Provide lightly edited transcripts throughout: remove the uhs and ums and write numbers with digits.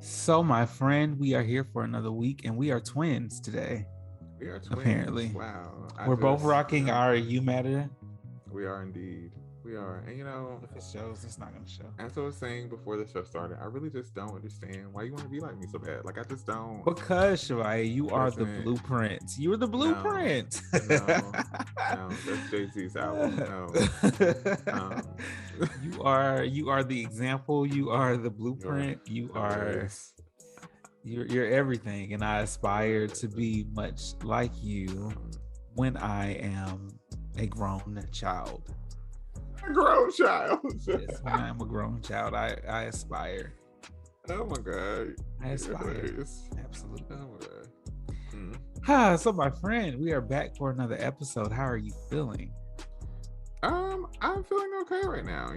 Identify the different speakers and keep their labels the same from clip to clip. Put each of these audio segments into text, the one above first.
Speaker 1: So, my friend, we are here for another week, and we are twins today.
Speaker 2: We are twins.
Speaker 1: Apparently,
Speaker 2: Wow.
Speaker 1: we're both rocking our "You Matter."
Speaker 2: We are indeed. We are. And
Speaker 1: If it shows, it's not gonna show.
Speaker 2: as I was saying before the show started, I really just don't understand why you want to be like me so bad. Like, I just don't.
Speaker 1: Because Shivai, you are the
Speaker 2: Doesn't-
Speaker 1: blueprint. You're the blueprint.
Speaker 2: No, that's Jay-Z's album. No.
Speaker 1: You are the example. You are the blueprint. You're everything, and I aspire to be much like you when I am a grown child.
Speaker 2: A grown child.
Speaker 1: Yes, when I'm a grown child, I aspire.
Speaker 2: Oh my God.
Speaker 1: I aspire.
Speaker 2: Yes.
Speaker 1: Absolutely.
Speaker 2: Oh my God.
Speaker 1: So my friend, we are back for another episode. How are you feeling?
Speaker 2: I'm feeling okay right now.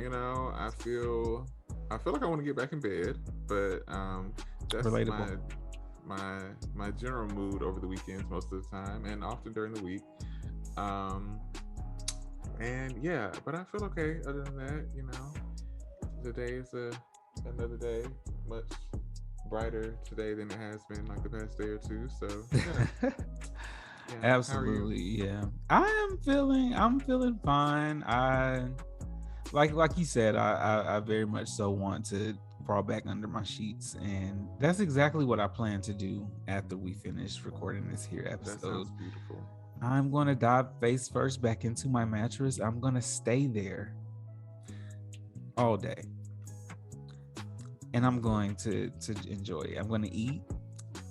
Speaker 2: I feel like I want to get back in bed, but that's
Speaker 1: Relatable.
Speaker 2: my general mood over the weekends most of the time, and often during the week. And yeah, but I feel okay. Other than that, today is another day, much brighter today than it has been like the past day or two. So yeah. Yeah.
Speaker 1: Absolutely, yeah. I'm feeling fine. I like you said, I very much so want to crawl back under my sheets, and that's exactly what I plan to do after we finish recording this here episode.
Speaker 2: That sounds beautiful.
Speaker 1: I'm going to dive face first back into my mattress. I'm going to stay there all day. And I'm going to enjoy it. I'm going to eat,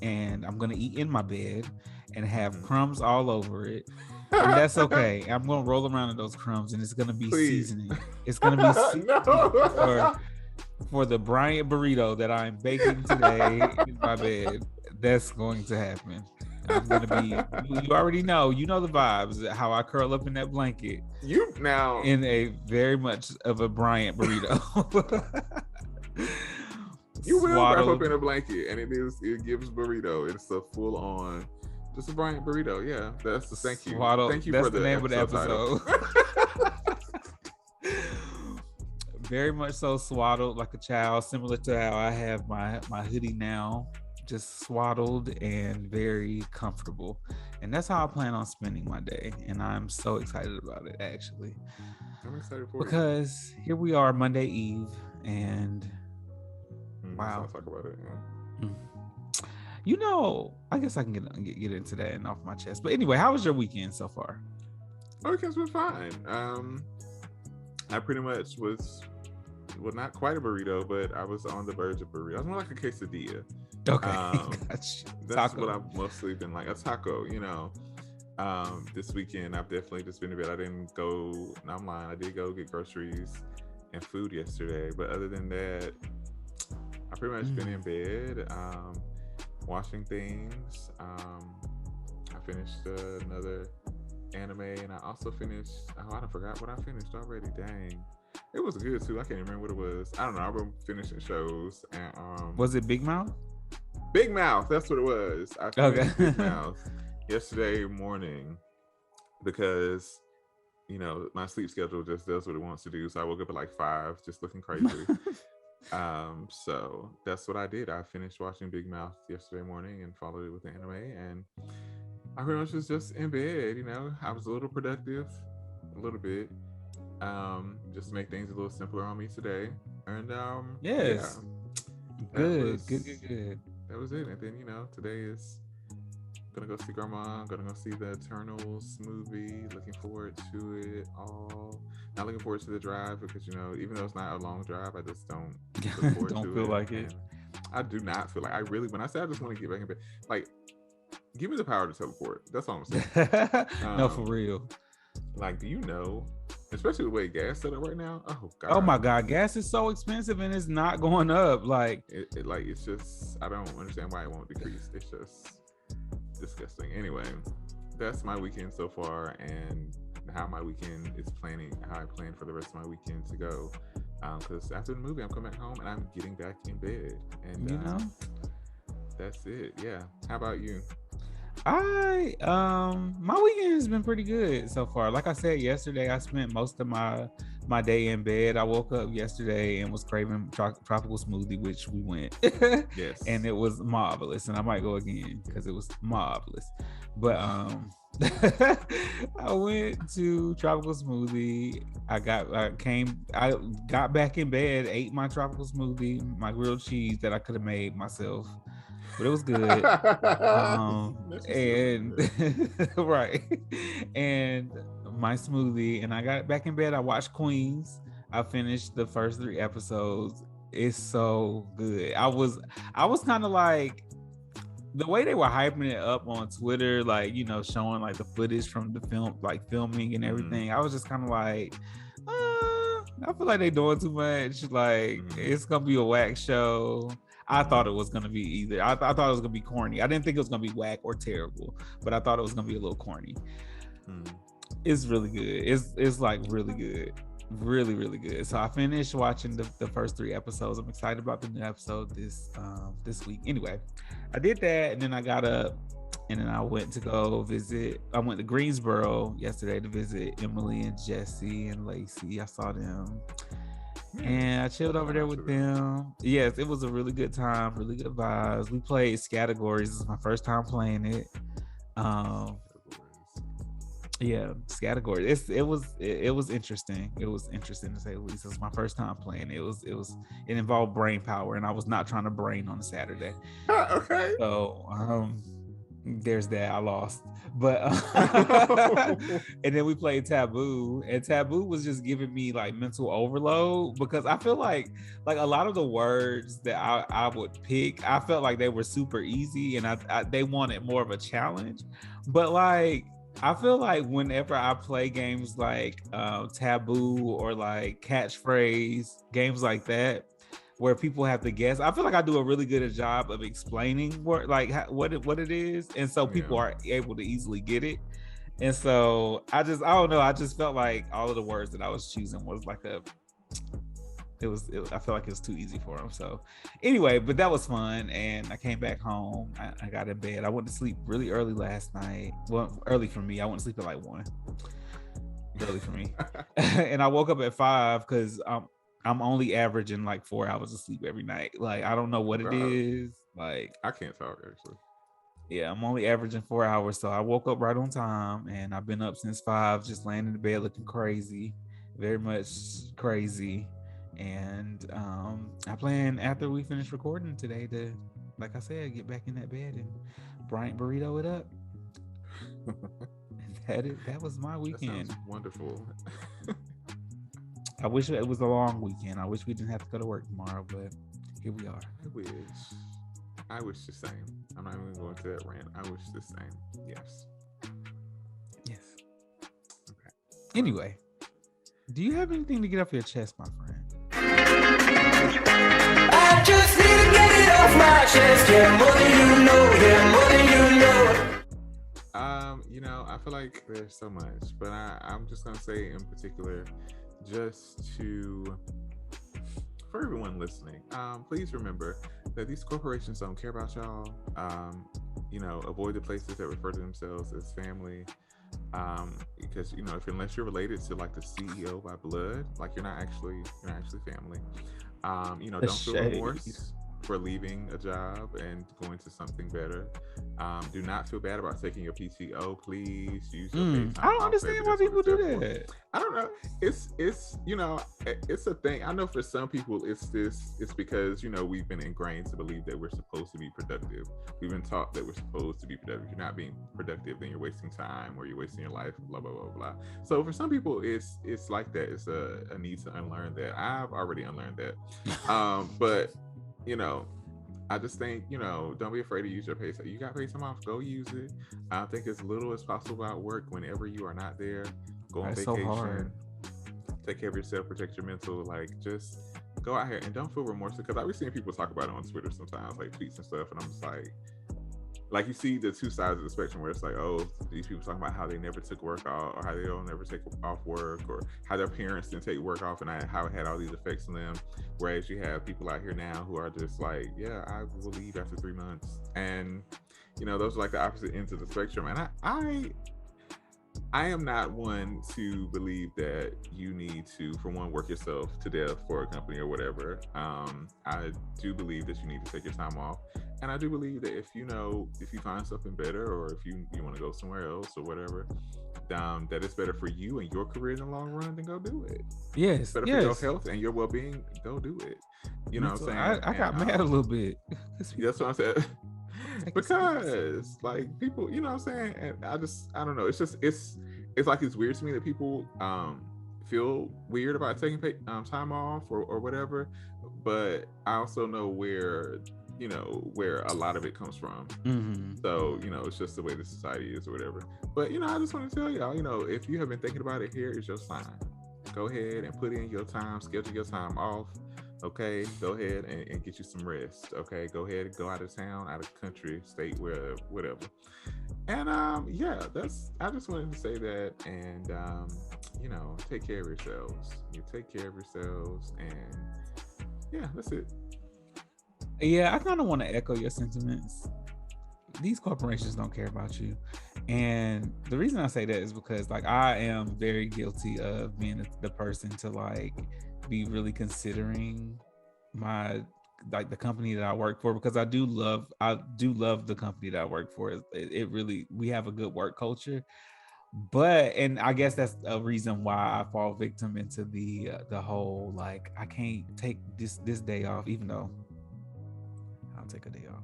Speaker 1: and I'm going to eat in my bed and have crumbs all over it. And that's okay. I'm going to roll around in those crumbs, and it's going to be seasoning. It's going to be seasoning for the Bryant burrito that I'm baking today in my bed. That's going to happen. I'm gonna be. You already know. You know the vibes. How I curl up in that blanket.
Speaker 2: You now
Speaker 1: in a very much of a Bryant burrito.
Speaker 2: You will wrap up in a blanket, and it gives burrito. It's a full on, just a Bryant burrito. Yeah, that's the thank you.
Speaker 1: Swaddled.
Speaker 2: Thank you
Speaker 1: That's
Speaker 2: for the
Speaker 1: name of the
Speaker 2: episode.
Speaker 1: Very much so swaddled like a child, similar to how I have my hoodie now. Just swaddled and very comfortable, and that's how I plan on spending my day, and I'm so excited about it. Actually,
Speaker 2: I'm excited for
Speaker 1: because here we are, Monday Eve, and wow,
Speaker 2: let's talk about it.
Speaker 1: I guess I can get into that and off my chest. But anyway, how was your weekend so far?
Speaker 2: My weekend's been fine. I pretty much was, well, not quite a burrito, but I was on the verge of burrito. I was more like a quesadilla.
Speaker 1: Okay,
Speaker 2: gotcha. That's what I've mostly been like, a taco. This weekend I've definitely just been in bed. I didn't go. No, I'm lying. I did go get groceries and food yesterday, but other than that, I've pretty much been in bed, watching things. I finished another anime, and I also finished. Oh, I forgot what I finished already. Dang. It was good too. I can't remember what it was. I don't know. I've been finishing shows. And
Speaker 1: was it Big Mouth?
Speaker 2: Big Mouth, that's what it was. I finished Big Mouth yesterday morning because, my sleep schedule just does what it wants to do. So I woke up at like 5, just looking crazy. So that's what I did. I finished watching Big Mouth yesterday morning and followed it with the anime. And I pretty much was just in bed, I was a little productive, a little bit. Just to make things a little simpler on me today. And
Speaker 1: yes.
Speaker 2: Yeah,
Speaker 1: good.
Speaker 2: That was it. And then, today is gonna go see Grandma. I'm gonna go see the Eternals movie. Looking forward to it all. Not looking forward to the drive because, even though it's not a long drive, I just don't look forward
Speaker 1: don't
Speaker 2: to
Speaker 1: feel
Speaker 2: it.
Speaker 1: like it.
Speaker 2: And I do not feel like when I say I just want to get back in bed, like, give me the power to teleport. That's all I'm saying.
Speaker 1: No, for real.
Speaker 2: Like, do you know, especially the way gas set up right now? Oh God.
Speaker 1: Oh my God, gas is so expensive and it's not going up. Like,
Speaker 2: it's just, I don't understand why it won't decrease. It's just disgusting. Anyway, that's my weekend so far, and how my weekend is how I plan for the rest of my weekend to go. Because after the movie, I'm coming back home and I'm getting back in bed. And that's it. Yeah. How about you?
Speaker 1: My weekend has been pretty good so far. Like I said yesterday, I spent most of my my day in bed. I woke up yesterday and was craving tropical smoothie, which we went.
Speaker 2: Yes.
Speaker 1: And it was marvelous. And I might go again because it was marvelous. But I went to tropical smoothie. I got back in bed, ate my tropical smoothie, my grilled cheese that I could have made myself. But it was good. And right. And my smoothie, and I got back in bed. I watched Queens. I finished the first 3 episodes. It's so good. I was kind of like, the way they were hyping it up on Twitter, like, you know, showing like the footage from the film, like filming and everything. I was just kind of like, I feel like they're doing too much. Like, it's gonna be a whack show. I thought it was gonna be either. I thought it was gonna be corny. I didn't think it was gonna be whack or terrible, but I thought it was gonna be a little corny. It's really good. It's like really good. Really, really good. So I finished watching the first 3 episodes. I'm excited about the new episode this week. Anyway, I did that, and then I got up, and then I went to go visit. I went to Greensboro yesterday to visit Emily and Jesse and Lacey. I saw them, and I chilled over there with them. Yes, it was a really good time, really good vibes. We played Categories. This is my first time playing it. Yeah, categories. It was interesting. It was interesting to say the least. It was my first time playing. It involved brain power, and I was not trying to brain on a Saturday.
Speaker 2: Okay.
Speaker 1: So there's that. I lost, but and then we played Taboo, and Taboo was just giving me like mental overload because I feel like a lot of the words that I would pick, I felt like they were super easy, and they wanted more of a challenge, but like, I feel like whenever I play games like Taboo or like Catchphrase, games like that, where people have to guess, I feel like I do a really good job of explaining what it is, and so people are able to easily get it. And so I don't know. I just felt like all of the words that I was choosing was like I feel like it was too easy for them. So anyway, but that was fun, and I came back home. I got in bed. I went to sleep really early last night. Well, early for me. I went to sleep at like 1. Early for me. And I woke up at 5 because I'm only averaging like 4 hours of sleep every night. Like, I don't know what it is. Like,
Speaker 2: I can't talk actually.
Speaker 1: Yeah, I'm only averaging 4 hours. So I woke up right on time, and I've been up since 5, just laying in the bed looking crazy, very much crazy. And I plan after we finish recording today to, like I said, get back in that bed and Bryant Burrito it up. And that was my weekend.
Speaker 2: That sounds wonderful.
Speaker 1: I wish it was a long weekend. I wish we didn't have to go to work tomorrow, but here we are.
Speaker 2: I wish the same. I'm not even going to that rant. I wish the same. Yes. Okay.
Speaker 1: Anyway, do you have anything to get off your chest, my friend?
Speaker 3: I just need to get it off my chest. Yeah, more than you know. Yeah, more than you know.
Speaker 2: I feel like there's so much, but I'm just gonna say in particular, just for everyone listening, please remember that these corporations don't care about y'all. Avoid the places that refer to themselves as family. Because unless you're related to like the CEO by blood, like you're not actually family. Don't feel remorse for leaving a job and going to something better. Do not feel bad about taking your PTO. Please use your paid time.
Speaker 1: I don't understand why people do that.
Speaker 2: I don't know. It's a thing. I know for some people it's because we've been ingrained to believe that we're supposed to be productive. We've been taught that we're supposed to be productive. If you're not being productive, then you're wasting time or you're wasting your life, blah blah blah blah. So for some people it's like that. It's a need to unlearn that. I've already unlearned that. But I just think, don't be afraid to use your pay. So you got paid time off, go use it. I think as little as possible about work whenever you are not there. Go on vacation. So hard. Take care of yourself, protect your mental, like just go out here and don't feel remorseful. Because I've been seeing people talk about it on Twitter sometimes, like tweets and stuff, and I'm just like you see the two sides of the spectrum where it's like, oh, these people talking about how they never took work off, or how they don't never take off work, or how their parents didn't take work off and how it had all these effects on them. Whereas you have people out here now who are just like, yeah, I will leave after 3 months. And those are like the opposite ends of the spectrum. And I am not one to believe that you need to, for one, work yourself to death for a company or whatever. I do believe that you need to take your time off. And I do believe that if you find something better, or if you want to go somewhere else or whatever, that it's better for you and your career in the long run, then go do it.
Speaker 1: Yes.
Speaker 2: It's better for your health and your well-being, go do it. You know what I'm saying?
Speaker 1: I got mad a little bit.
Speaker 2: That's what I said. Because like people, you know what I'm saying? And I don't know. It's like it's weird to me that people feel weird about taking time off or whatever. But I also know where a lot of it comes from. Mm-hmm. So, it's just the way the society is or whatever. But, I just want to tell y'all, if you have been thinking about it, here is your sign. Go ahead and put in your time, schedule your time off. Okay, go ahead and get you some rest. Okay, go ahead and go out of town, out of country, state, whatever. And I just wanted to say that, and take care of yourselves. You take care of yourselves, and yeah, that's it.
Speaker 1: Yeah, I kind of want to echo your sentiments. These corporations don't care about you. And the reason I say that is because like I am very guilty of being the person to like be really considering the company that I work for, because I do love the company that I work for. It really, we have a good work culture. And I guess that's a reason why I fall victim into the whole like I can't take this day off, even though I'll take a day off.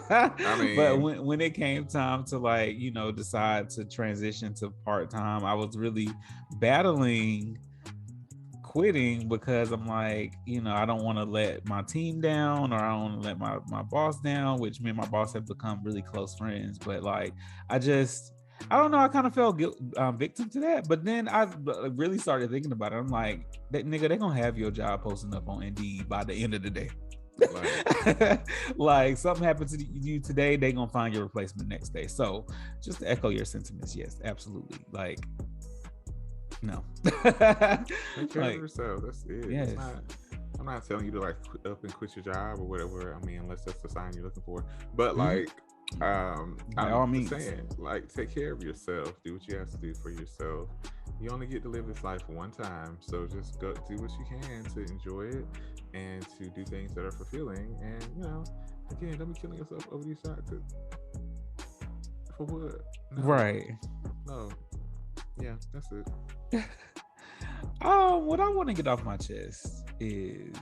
Speaker 1: I mean, but when it came time to like decide to transition to part-time, I was really battling quitting because I'm like, I don't want to let my team down, or I don't want to let my boss down, which me and my boss have become really close friends. But like I don't know, I kind of fell victim to that. But then I really started thinking about it. I'm like, that nigga, they're gonna have your job posting up on Indeed by the end of the day. Like something happens to you today, they gonna find your replacement next day. So just to echo your sentiments, yes, absolutely. Like no.
Speaker 2: Take care of yourself. That's it.
Speaker 1: Yes.
Speaker 2: I'm not telling you to like up and quit your job or whatever. I mean, unless that's the sign you're looking for. But like
Speaker 1: by all means,
Speaker 2: saying, like, take care of yourself. Do what you have to do for yourself. You only get to live this life one time, so just go do what you can to enjoy it and to do things that are fulfilling. And again, don't be killing yourself over these shots. For what? No.
Speaker 1: Right.
Speaker 2: No. Yeah, that's it.
Speaker 1: What I want to get off my chest is,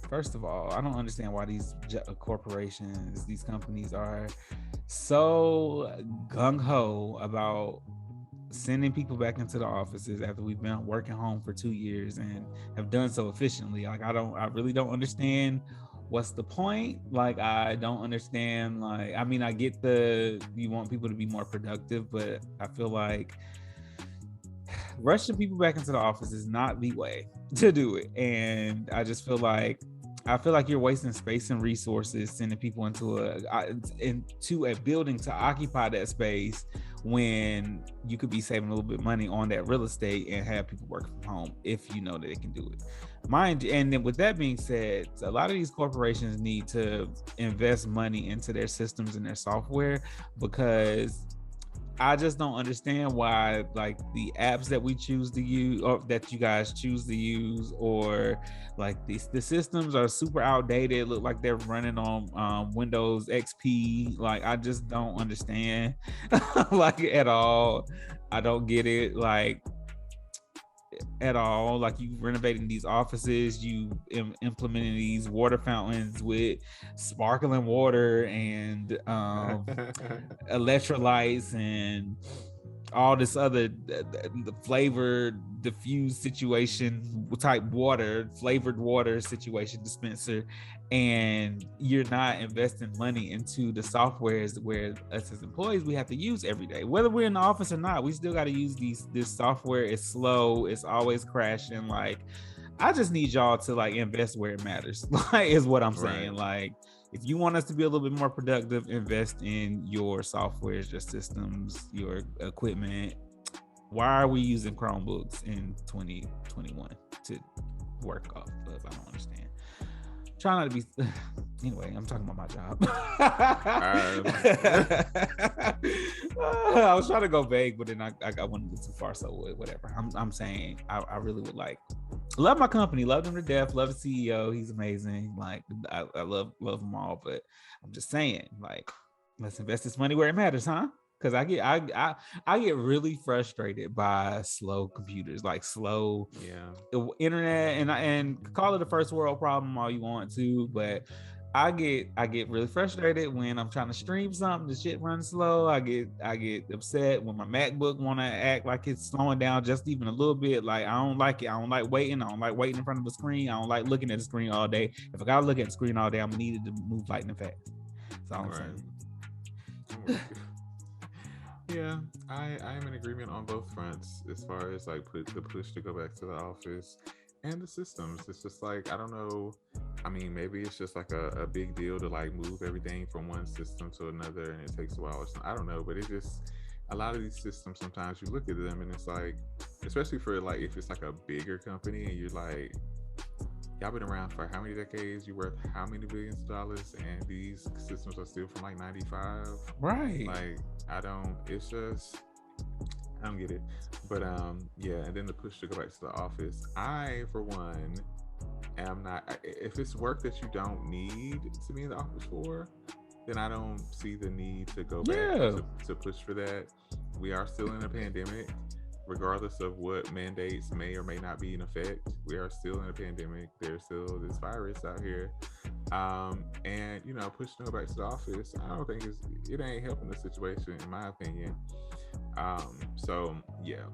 Speaker 1: first of all, I don't understand why these corporations, these companies are so gung-ho about sending people back into the offices after we've been working home for 2 years and have done so efficiently. Like I really don't understand what's the point. Like I don't understand, like, I mean, I get you want people to be more productive, but I feel like rushing people back into the office is not the way to do it. And I just feel like you're wasting space and resources sending people into a building to occupy that space when you could be saving a little bit of money on that real estate and have people work from home if you know that they can do it. And then with that being said, a lot of these corporations need to invest money into their systems and their software, because I just don't understand why like the apps that we choose to use, or that you guys choose to use, or like the systems are super outdated, look like they're running on Windows XP. Like I just don't understand like at all. I don't get it like at all. Like you renovating these offices, you implementing these water fountains with sparkling water and electrolytes and all this other the flavored diffused situation type water, flavored water situation dispenser, and you're not investing money into the softwares where us as employees we have to use every day, whether we're in the office or not. We still got to use this software. It's slow, it's always crashing. Like I just need y'all to like invest where it matters, like is what I'm saying. Like if you want us to be a little bit more productive, invest in your softwares, your systems, your equipment. Why are we using Chromebooks in 2021 to work off of? I don't understand. Try not to be. Anyway, I'm talking about my job. I was trying to go vague, but then I went a little too far. So whatever. I'm saying I really would like love my company, love them to death, love the CEO. He's amazing. Like I love them all. But I'm just saying, like, let's invest this money where it matters, huh? Because I get really frustrated by slow computers, like slow internet, and call it a first world problem all you want to, but I get really frustrated when I'm trying to stream something, the shit runs slow. I get upset when my MacBook want to act like it's slowing down just even a little bit. Like I don't like it. I don't like waiting. I don't like waiting in front of a screen. I don't like looking at the screen all day. If I gotta look at the screen all day, I'm needed to move lightning fast. That's all I'm saying.
Speaker 2: Yeah, I am in agreement on both fronts as far as like the push to go back to the office and the systems. It's just like, I don't know. I mean, maybe it's just like a big deal to like move everything from one system to another and it takes a while or something. I don't know, but it's just a lot of these systems, sometimes you look at them and it's like, especially for like, if it's like a bigger company and you're like, y'all been around for how many decades? You worth how many billions of dollars? And these systems are still from like 95.
Speaker 1: Right.
Speaker 2: Like, I don't get it. But yeah, and then the push to go back to the office. I, for one, am not, if it's work that you don't need to be in the office for, then I don't see the need to go back to push for that. We are still in a pandemic. Regardless of what mandates may or may not be in effect, we are still in a pandemic. There's still this virus out here. And, you know, pushing to go back to the office, I don't think it ain't helping the situation, in my opinion. So, yeah.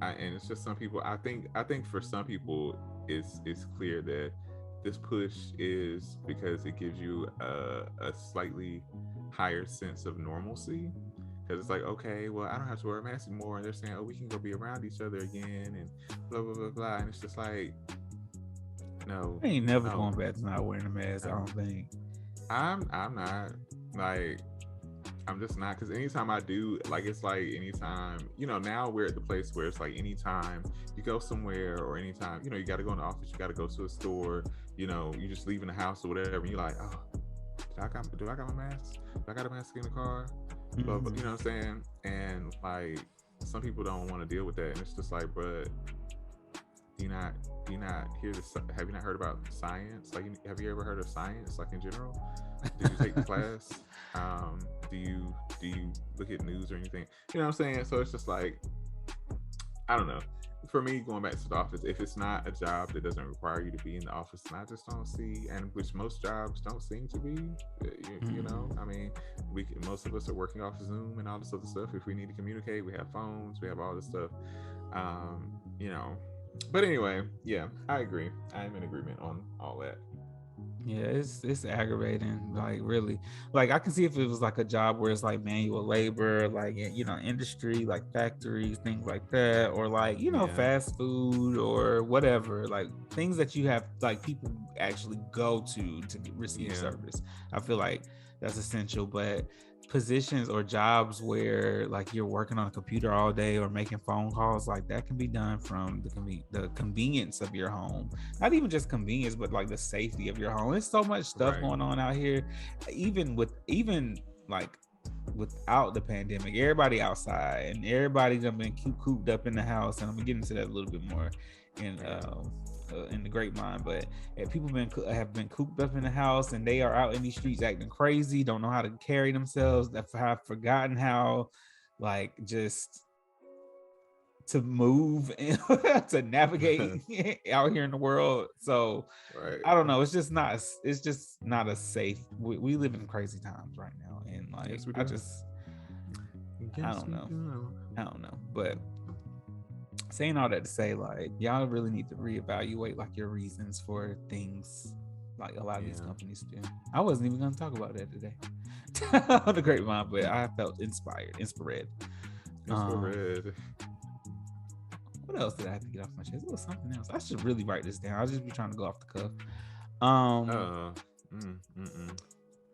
Speaker 2: And it's just some people, I think for some people, it's clear that this push is because it gives you a slightly higher sense of normalcy. Because it's like, okay, well, I don't have to wear a mask anymore. And they're saying, oh, we can go be around each other again and blah, blah, blah, blah. And it's just like, no.
Speaker 1: I ain't never going back to not wearing a mask, I don't think.
Speaker 2: I'm not. Like, I'm just not. Because anytime I do, like, it's like anytime, you know, now we're at the place where it's like anytime you go somewhere or anytime, you know, you got to go in the office, you got to go to a store, you know, you just leaving the house or whatever. And you're like, oh, do I got my mask? Do I got a mask in the car? But you know what I'm saying? And like some people don't want to deal with that, and it's just like, but do you not hear this? Have you not heard about science? Like, have you ever heard of science, like in general? Did you take the class? Do you look at news or anything? You know what I'm saying? So it's just like, I don't know. For me, going back to the office, if it's not a job that doesn't require you to be in the office, and I just don't see, and which most jobs don't seem to be, you know, I mean, most of us are working off Zoom and all this other stuff. If we need to communicate, we have phones, we have all this stuff, you know. But anyway, yeah, I agree. I am in agreement on all that.
Speaker 1: Yeah, it's aggravating. Like, really, like I can see if it was like a job where it's like manual labor, like, you know, industry, like factories, things like that, or like, you know, fast food or whatever, like things that you have like people actually go to receive service. I feel like that's essential. But positions or jobs where like you're working on a computer all day or making phone calls, like that can be done from the convenience of your home. Not even just convenience, but like the safety of your home. There's so much stuff going on out here, even like without the pandemic. Everybody outside and everybody's been cooped up in the house, and I'm gonna get into that a little bit more in the grapevine, but people have been cooped up in the house, and they are out in these streets acting crazy, don't know how to carry themselves, that have forgotten how, like, just to move and to navigate out here in the world. So I don't know, it's just not a safe. We live in crazy times right now, and like I don't know, but saying all that to say, like, y'all really need to reevaluate like your reasons for things, like a lot of these companies do. I wasn't even going to talk about that today on the grapevine, but I felt inspired. What else did I have to get off my chest? It was something else. I should really write this down. I'll just be trying to go off the cuff.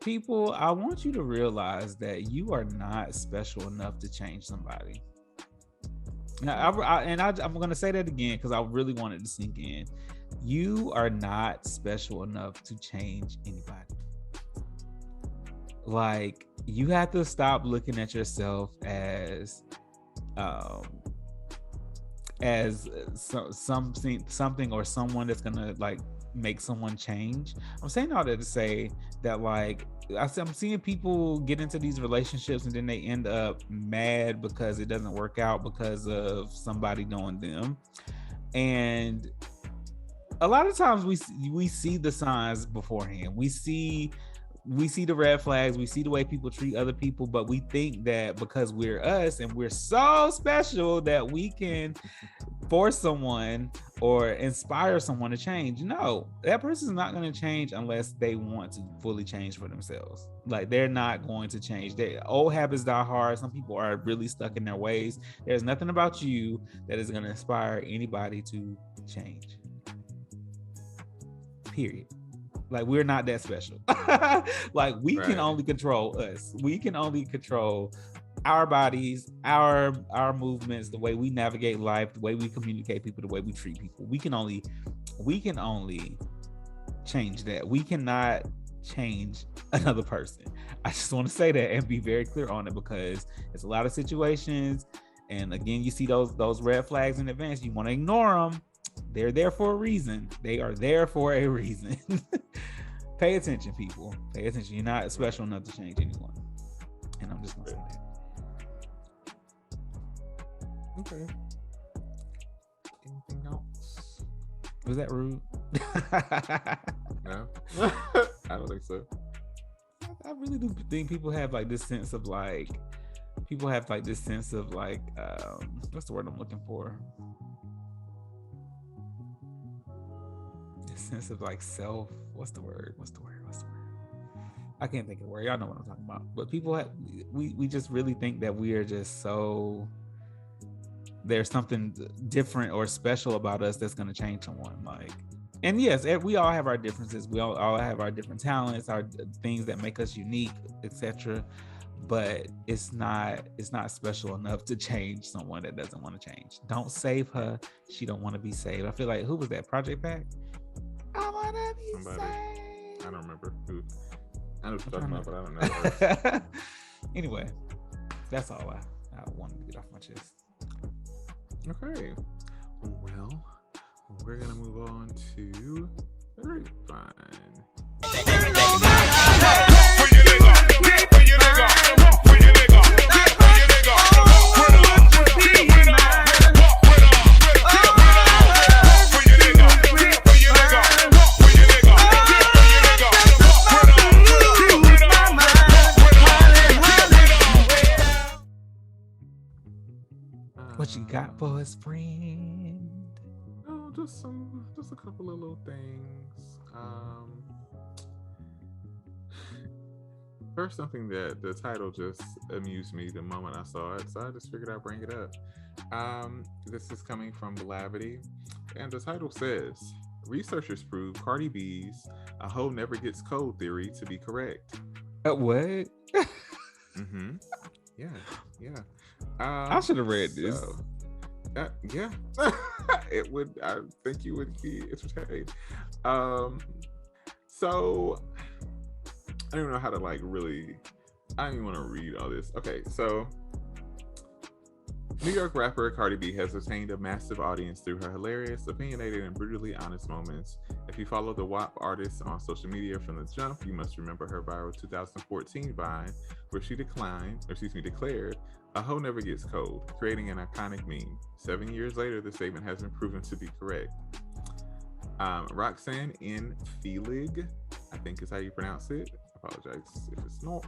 Speaker 1: People, I want you to realize that you are not special enough to change somebody. Now, I'm going to say that again because I really wanted to sink in. You are not special enough to change anybody. Like, you have to stop looking at yourself as something or someone that's gonna like make someone change. I'm saying all that to say that, like, I'm seeing people get into these relationships and then they end up mad because it doesn't work out because of somebody knowing them. And a lot of times we see the signs beforehand. We see the red flags, we see the way people treat other people, but we think that because we're us and we're so special that we can force someone or inspire someone to change. No, that person's not going to change unless they want to fully change for themselves. Like, they're not going to change. Their old habits die hard. Some people are really stuck in their ways. There's nothing about you that is going to inspire anybody to change. Period. Like, we're not that special. Like, we can only control us. We can only control our bodies, our movements, the way we navigate life, the way we communicate people, the way we treat people. We can only change that. We cannot change another person. I just want to say that and be very clear on it, because it's a lot of situations. And again, you see those red flags in advance. You want to ignore them. They're there for a reason. They are there for a reason. Pay attention, people. Pay attention. You're not special enough to change anyone. And I'm just gonna say that.
Speaker 2: Okay. Anything else?
Speaker 1: Was that rude?
Speaker 2: No. I don't think so.
Speaker 1: I really do think people have like this sense of like, what's the word I'm looking for? Sense of like self, what's the word? I can't think of the word. Y'all know what I'm talking about. But people we just really think that we are just so, there's something different or special about us that's going to change someone. Like, and yes, we all have our differences. We all have our different talents, our things that make us unique, etc. But it's not special enough to change someone that doesn't want to change. Don't save her. She don't want to be saved. I feel like, who was that? Project Pack? I want to be saved.
Speaker 2: I don't remember who. I know what you're talking about, but I don't know.
Speaker 1: Anyway, that's all I wanted to get off my chest.
Speaker 2: Okay. Well, we're going to move on to the grapevine.
Speaker 1: What you got for us, friend?
Speaker 2: Oh, just a couple of little things. First, something that the title just amused me the moment I saw it, so I just figured I'd bring it up. This is coming from Blavity, and the title says, researchers prove Cardi B's "a hoe never gets cold" theory to be correct.
Speaker 1: What?
Speaker 2: Mm-hmm. Yeah.
Speaker 1: I should have read this.
Speaker 2: Yeah. It would. I think you would be entertained. So I don't even know how to I don't even want to read all this. Okay, so New York rapper Cardi B has attained a massive audience through her hilarious, opinionated, and brutally honest moments. If you follow the WAP artist on social media from the jump, you must remember her viral 2014 Vine, where she declared, "A hoe never gets cold," creating an iconic meme. 7 years later, the statement has been proven to be correct. Roxanne N. Feelig, I think is how you pronounce it. I apologize if it's not.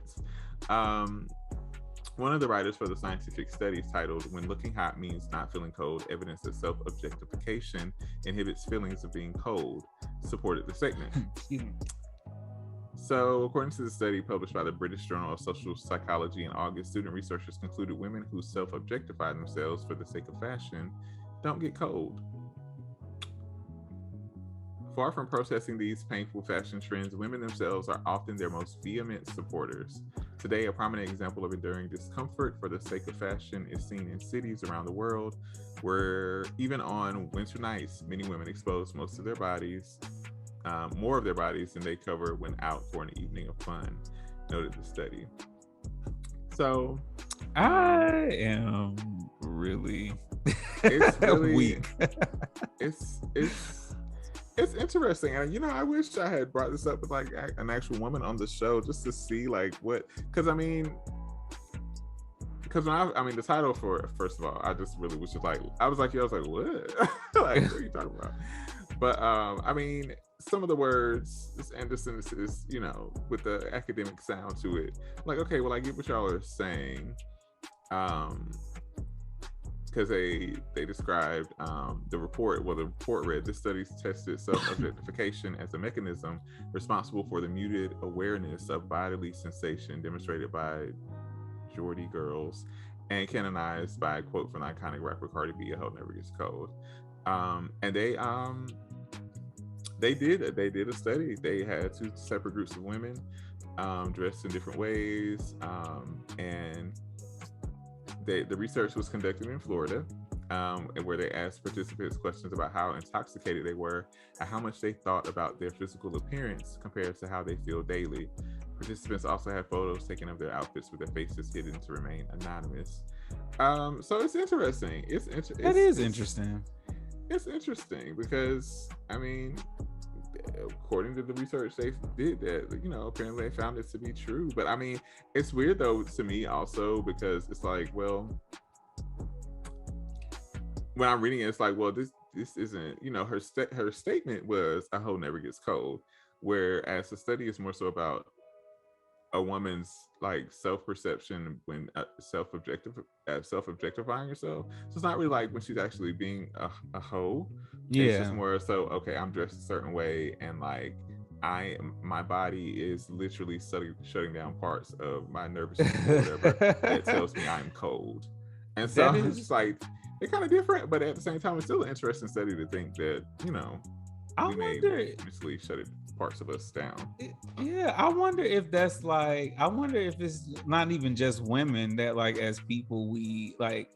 Speaker 2: One of the writers for the scientific studies titled "When Looking Hot Means Not Feeling Cold, Evidence that Self-Objectification Inhibits Feelings of Being Cold," supported the statement. So, according to the study published by the British Journal of Social Psychology in August, student researchers concluded women who self-objectify themselves for the sake of fashion don't get cold. Far from protesting these painful fashion trends, women themselves are often their most vehement supporters. Today, a prominent example of enduring discomfort for the sake of fashion is seen in cities around the world, where even on winter nights, many women expose most of their bodies, more of their bodies than they cover when out for an evening of fun. noted the study. So
Speaker 1: I am really,
Speaker 2: it's really
Speaker 1: weak.
Speaker 2: It's interesting, and I wish I had brought this up with like an actual woman on the show just to see like what, because when the title for, first of all, I just really was just like, I was like what? Like, what are you talking about? But some of the words and the sentences, with the academic sound to it, like, okay, well, I get what y'all are saying, because they described the report. Well, the report read, this study tested self-objectification as a mechanism responsible for the muted awareness of bodily sensation demonstrated by Geordie girls and canonized by a quote from the iconic rapper Cardi B, "A Hoe Never Gets Cold." And they did a study. They had 2 separate groups of women dressed in different ways, and the research was conducted in Florida, where they asked participants questions about how intoxicated they were and how much they thought about their physical appearance compared to how they feel daily. Participants also had photos taken of their outfits with their faces hidden to remain anonymous. So it's interesting. It's interesting. It's interesting because, according to the research they did, that apparently they found it to be true. But it's weird though to me also, because it's like, well, when I'm reading it, it's like, well, this isn't, her statement was "a hoe never gets cold," whereas the study is more so about a woman's like self-perception when self-objectifying herself. So it's not really like when she's actually being a hoe. Yeah, it's just more so, okay, I'm dressed a certain way, and like my body is literally shutting down parts of my nervous system or whatever that tells me I'm cold. And so it's just like, they're kind of different, but at the same time, it's still an interesting study to think that we may eventually shut parts of us down.
Speaker 1: Yeah, I wonder if that's like, I wonder if it's not even just women that, like, as people, we like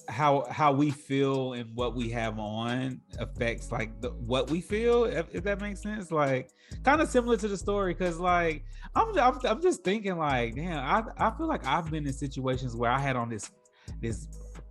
Speaker 1: how we feel and what we have on affects like what we feel, if that makes sense. Like, kind of similar to the story, because like I'm just thinking like, damn, I feel like I've been in situations where I had on this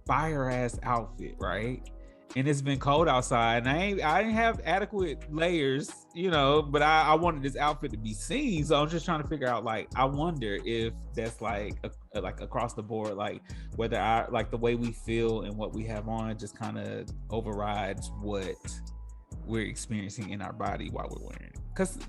Speaker 1: fire ass outfit, right? And it's been cold outside, and I didn't have adequate layers, but I wanted this outfit to be seen. So I'm just trying to figure out, like, I wonder if that's like like across the board, like whether like the way we feel and what we have on just kind of overrides what we're experiencing in our body while we're wearing it. Because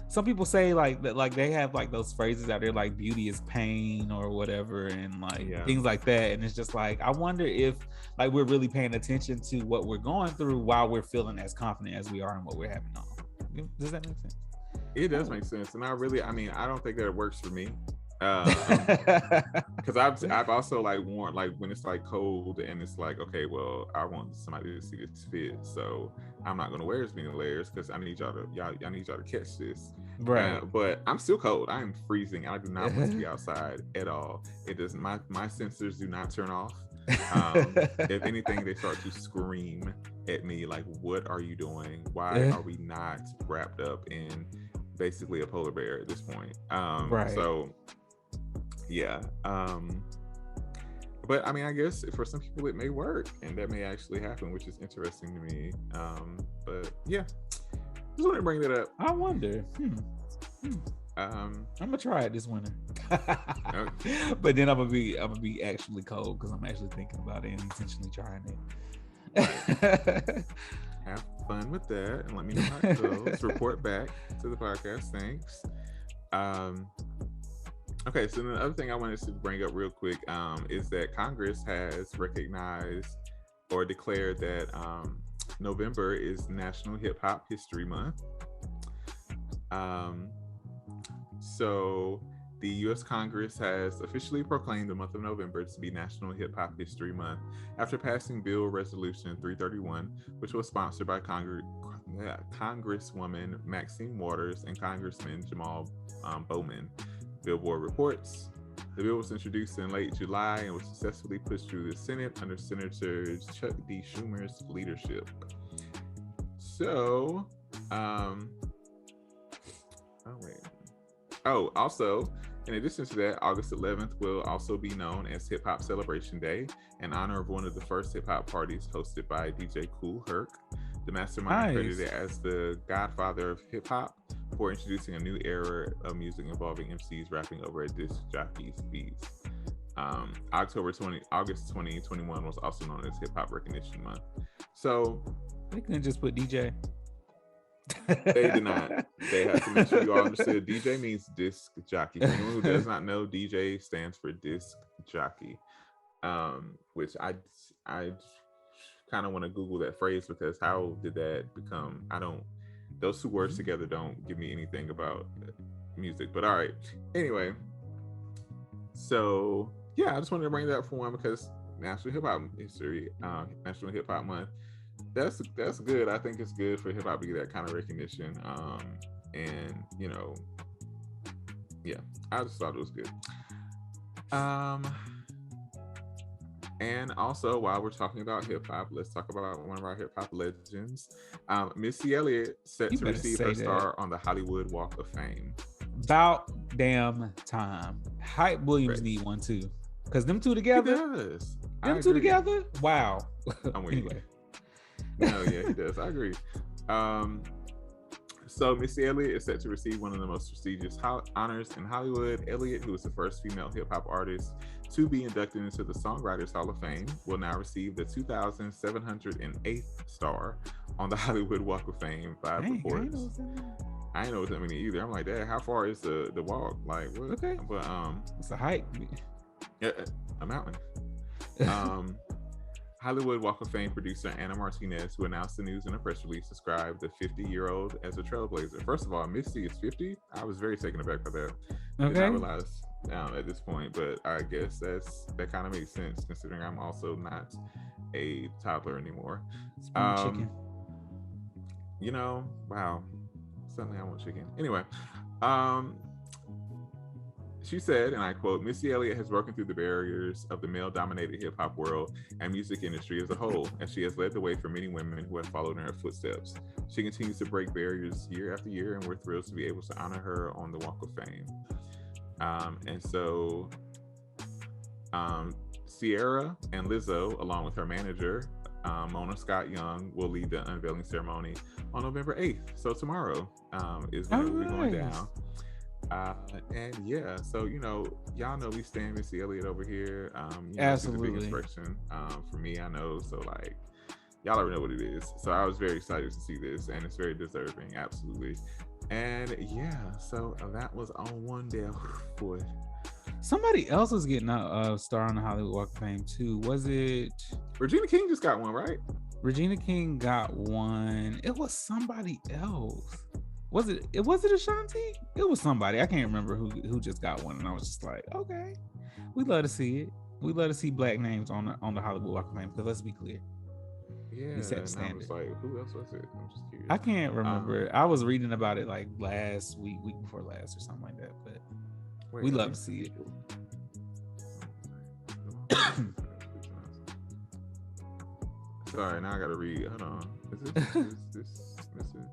Speaker 1: some people say like that, like they have like those phrases out there like beauty is pain or whatever, and like things like that. And it's just like, I wonder if like we're really paying attention to what we're going through while we're feeling as confident as we are in what we're having on. Does that make sense?
Speaker 2: It does make sense. And I don't think that it works for me. Because I've also like worn, like when it's like cold and it's like, okay, well, I want somebody to see this fit, so I'm not gonna wear as many layers because I need y'all to catch this.
Speaker 1: Right.
Speaker 2: But I'm still cold. I am freezing. I do not want to be outside at all. It does. My sensors do not turn off. If anything, they start to scream at me like, what are you doing? Why are we not wrapped up in basically a polar bear at this point? Right. So yeah. But I guess for some people it may work, and that may actually happen, which is interesting to me. But yeah, just want to bring that up.
Speaker 1: I wonder. I'm gonna try it this winter. Okay. But then I'm gonna be actually cold because I'm actually thinking about it and intentionally trying it.
Speaker 2: Have fun with that and let me know how it goes. Report back to the podcast. Thanks. Okay, so the other thing I wanted to bring up real quick is that Congress has recognized or declared that November is National Hip Hop History Month. So the U.S. Congress has officially proclaimed the month of November to be National Hip Hop History Month after passing Bill Resolution 331, which was sponsored by Congresswoman Maxine Waters and Congressman Jamal Bowman. Billboard reports the bill was introduced in late July and was successfully pushed through the Senate under Senator Chuck D. Schumer's leadership. So, Oh, also, in addition to that, August 11th will also be known as Hip Hop Celebration Day in honor of one of the first hip hop parties hosted by DJ Kool Herc, the mastermind credited as the godfather of hip hop for introducing a new era of music involving MCs rapping over a disc jockey's beats. August 2021 was also known as Hip Hop Recognition Month. So
Speaker 1: they couldn't just put DJ.
Speaker 2: They did not. They had to make sure you all understood. DJ means disc jockey. For anyone who does not know, DJ stands for disc jockey, which I kind of want to Google that phrase, because how did that become? Those two words together don't give me anything about music. But all right. Anyway, so yeah, I just wanted to bring that up for one, because National Hip Hop History, National Hip Hop Month. That's good. I think it's good for hip hop to get that kind of recognition. And you know, yeah, I just thought it was good. And also, while we're talking about hip hop, let's talk about one of our hip hop legends, Missy Elliott, set to receive her star on the Hollywood Walk of Fame.
Speaker 1: About damn time. Hype Williams need one too, because them two together. Them two together. Wow.
Speaker 2: I'm with you. No, yeah, he does. I agree. So Missy Elliott is set to receive one of the most prestigious honors in Hollywood. Elliott, who is the first female hip hop artist to be inducted into the Songwriters Hall of Fame, will now receive the 2,708th star on the Hollywood Walk of Fame by reports. I ain't know what that means either. I'm like, Dad, how far is the walk? Like, what?
Speaker 1: Okay.
Speaker 2: But
Speaker 1: it's a hike.
Speaker 2: Yeah, a mountain. Hollywood Walk of Fame producer Anna Martinez, who announced the news in a press release, described the 50-year-old as a trailblazer. First of all, Missy is 50. I was very taken aback by that. I did not realize at this point, but I guess that kind of makes sense, considering I'm also not a toddler anymore.
Speaker 1: Chicken.
Speaker 2: You know, wow. Suddenly I want chicken. Anyway, she said, and I quote, Missy Elliott has broken through the barriers of the male-dominated hip-hop world and music industry as a whole, and she has led the way for many women who have followed in her footsteps. She continues to break barriers year after year, and we're thrilled to be able to honor her on the Walk of Fame. And so Sierra and Lizzo, along with her manager, Mona Scott Young, will lead the unveiling ceremony on November 8th. So tomorrow is when it will be going down. And yeah, so you know, y'all know we stand Missy Elliott over here.
Speaker 1: Absolutely.
Speaker 2: She's a big inspiration for me, I know. So like, y'all already know what it is. So I was very excited to see this, and it's very deserving, absolutely. And yeah, so that was on one day. Boy,
Speaker 1: somebody else was getting a star on the Hollywood Walk of Fame too. Was it
Speaker 2: Regina King? Just got one, right?
Speaker 1: Regina King got one. It was somebody else. Was it Ashanti? It was somebody. I can't remember who just got one, and I was just like, okay, we love to see it. We love to see black names on the Hollywood Walk of Fame, because let's be clear.
Speaker 2: Yeah, and I was like, who else was it? I'm just curious.
Speaker 1: I can't remember. I was reading about it like last week before last, or something like that. But we love to see it.
Speaker 2: Sorry, now I gotta read. Hold on. Is this missing?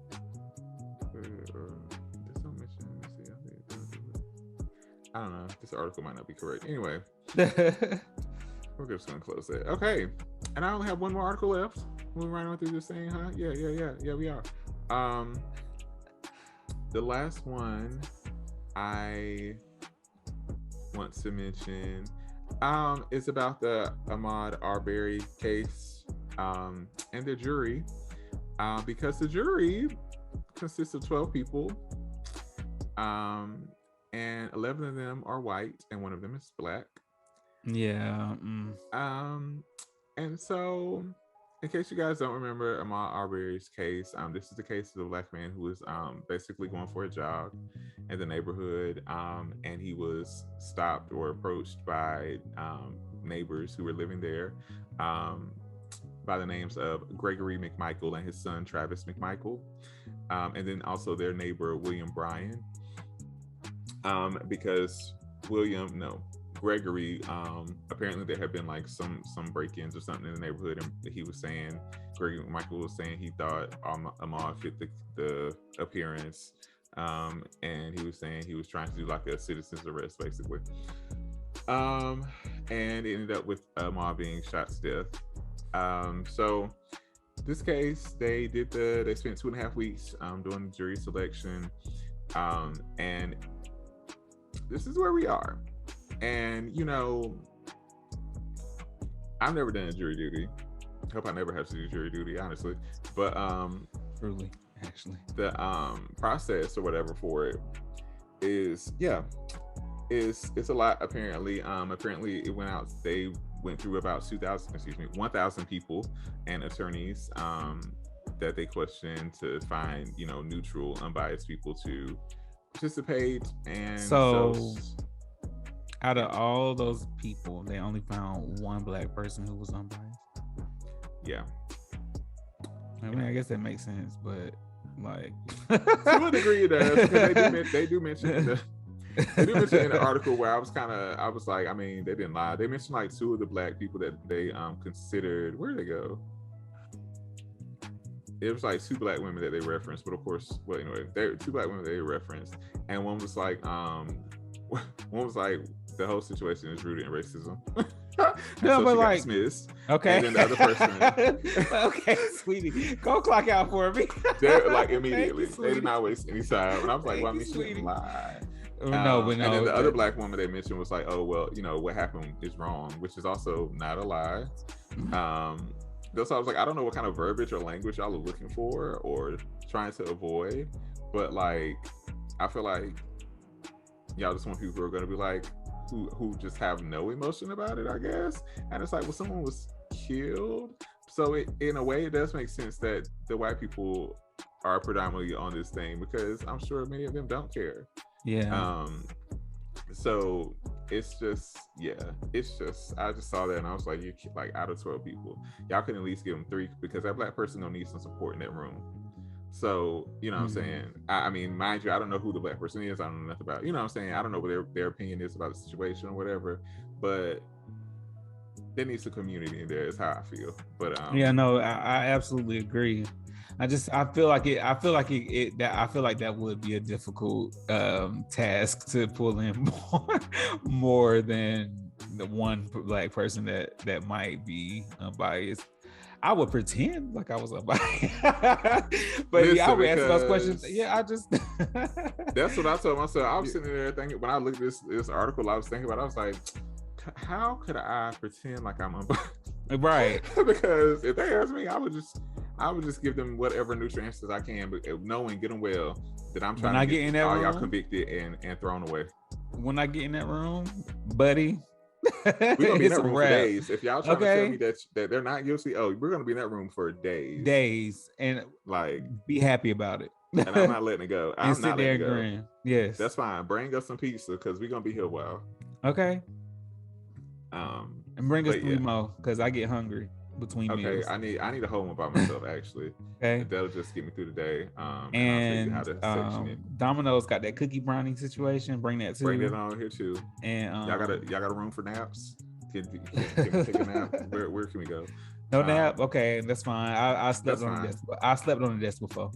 Speaker 2: I don't know. This article might not be correct. Anyway, we're just gonna close it. Okay, and I only have one more article left. We're running through this thing, huh? Yeah, we are. The last one I want to mention is about the Ahmaud Arbery case and the jury, because the jury consists of 12 people, and 11 of them are white and one of them is black.
Speaker 1: Yeah.
Speaker 2: And so, in case you guys don't remember Ahmaud Arbery's case, this is the case of a black man who was basically going for a jog in the neighborhood, and he was stopped or approached by neighbors who were living there, by the names of Gregory McMichael and his son Travis McMichael, and then also their neighbor William Bryant, because Gregory, apparently there had been like some break-ins or something in the neighborhood, and Gregory McMichael was saying he thought Ahmaud fit the appearance And he was saying he was trying to do like a citizen's arrest, basically. And it ended up with Ma being shot to death. So this case, they spent 2.5 weeks doing the jury selection, and this is where we are. And I've never done a jury duty. I hope I never have to do jury duty, honestly. But
Speaker 1: truly, actually,
Speaker 2: the process or whatever for it is it's a lot. Apparently it went out. They went through about 1,000 people and attorneys that they questioned to find neutral, unbiased people to participate. And
Speaker 1: so out of all those people, they only found one Black person who was unbiased.
Speaker 2: Yeah.
Speaker 1: I mean, I guess that makes sense, but like
Speaker 2: to a degree it does. They do mention in the article where I was like, I mean, they didn't lie. They mentioned like 2 of the Black people that they considered. Where did they go? It was like 2 Black women that they referenced, but of course, well, anyway, there were 2 Black women that they referenced, and one was like the whole situation is rooted in racism.
Speaker 1: No,
Speaker 2: so
Speaker 1: but like,
Speaker 2: dismissed.
Speaker 1: Okay.
Speaker 2: And then the other person,
Speaker 1: okay, sweetie, go clock out for me.
Speaker 2: Like immediately, they did not waste any time, and I was like, well, I mean, she didn't lie.
Speaker 1: No, but no.
Speaker 2: And then the other Black woman they mentioned was like, oh, well, what happened is wrong, which is also not a lie. So I was like, I don't know what kind of verbiage or language y'all are looking for or trying to avoid, but like, I feel like y'all just want people who are going to be like, who just have no emotion about it, I guess. And it's like, well, someone was killed. So in a way, it does make sense that the white people are predominantly on this thing, because I'm sure many of them don't care.
Speaker 1: Yeah.
Speaker 2: So it's just, I just saw that and I was like, you like out of 12 people, y'all can at least give them 3, because that Black person gonna need some support in that room. So, what I'm saying? I mean, mind you, I don't know who the Black person is. I don't know nothing about, what I'm saying? I don't know what their opinion is about the situation or whatever, but there needs a community in there is how I feel. But
Speaker 1: yeah, no, I absolutely agree. I feel like that would be a difficult task to pull in more than the one Black person that might be unbiased. I would pretend like I was unbiased, but I would ask those questions. Yeah, I just
Speaker 2: that's what I told myself. I was sitting there thinking, when I looked at this article, I was thinking about it, I was like, how could I pretend like I'm unbiased?
Speaker 1: Right.
Speaker 2: Because if they ask me, I would just give them whatever neutral answers I can, but knowing good and well that I'm trying to get all y'all convicted and thrown away.
Speaker 1: When I get in that room, buddy,
Speaker 2: we're gonna be in that room for days. If y'all trying to tell me that they're not guilty, we're gonna be in that room for days, and
Speaker 1: like be happy about it.
Speaker 2: And I'm not letting it go. I'm
Speaker 1: sit
Speaker 2: not
Speaker 1: there
Speaker 2: letting it go.
Speaker 1: Grin. Yes,
Speaker 2: that's fine. Bring us some pizza because we're gonna be here a while.
Speaker 1: Okay. And bring us 3 more because I get hungry between meals.
Speaker 2: I need a whole one by myself actually. Okay, that'll just get me through the day.
Speaker 1: And I'll tell you how to section it. Domino's got that cookie brownie situation. Bring that too.
Speaker 2: Bring it on here too. And y'all got a room for naps? Can we take a nap? Where can we go?
Speaker 1: No nap. Okay, that's fine. I slept on the desk. I slept on the desk before.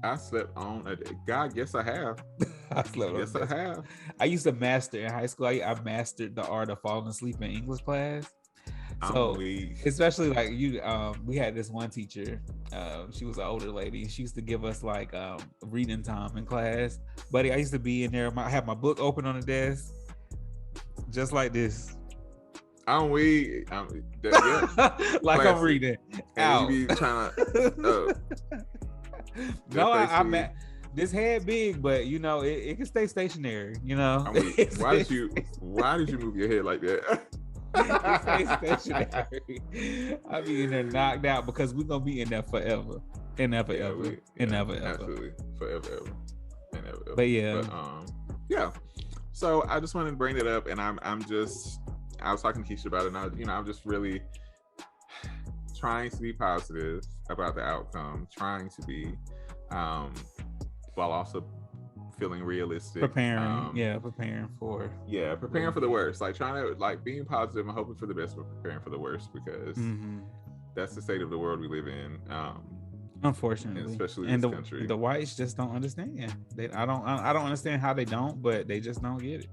Speaker 2: I slept on a God. Yes, I have.
Speaker 1: I slept on. Yes, I have. I used to master in high school. I mastered the art of falling asleep in English class. So especially like you, we had this one teacher. She was an older lady. She used to give us like reading time in class. Buddy, I used to be in there. I have my book open on the desk, just like this.
Speaker 2: I'm like
Speaker 1: classic. I'm reading.
Speaker 2: And you be trying to.
Speaker 1: No, I'm this head big, but it can stay stationary.
Speaker 2: Why did you move your head like that?
Speaker 1: It stay stationary. I be in there knocked out because we're gonna be in there forever and ever, ever.
Speaker 2: Absolutely, forever, and ever.
Speaker 1: But yeah,
Speaker 2: So I just wanted to bring it up, and I was talking to Keisha about it, and I'm just really trying to be positive about the outcome, trying to be, while also feeling realistic.
Speaker 1: Preparing for
Speaker 2: the worst. Like trying to being positive and hoping for the best, but preparing for the worst because that's the state of the world we live in.
Speaker 1: Unfortunately,
Speaker 2: especially
Speaker 1: and
Speaker 2: this country.
Speaker 1: the whites just don't understand. I don't understand how they don't, but they just don't get it.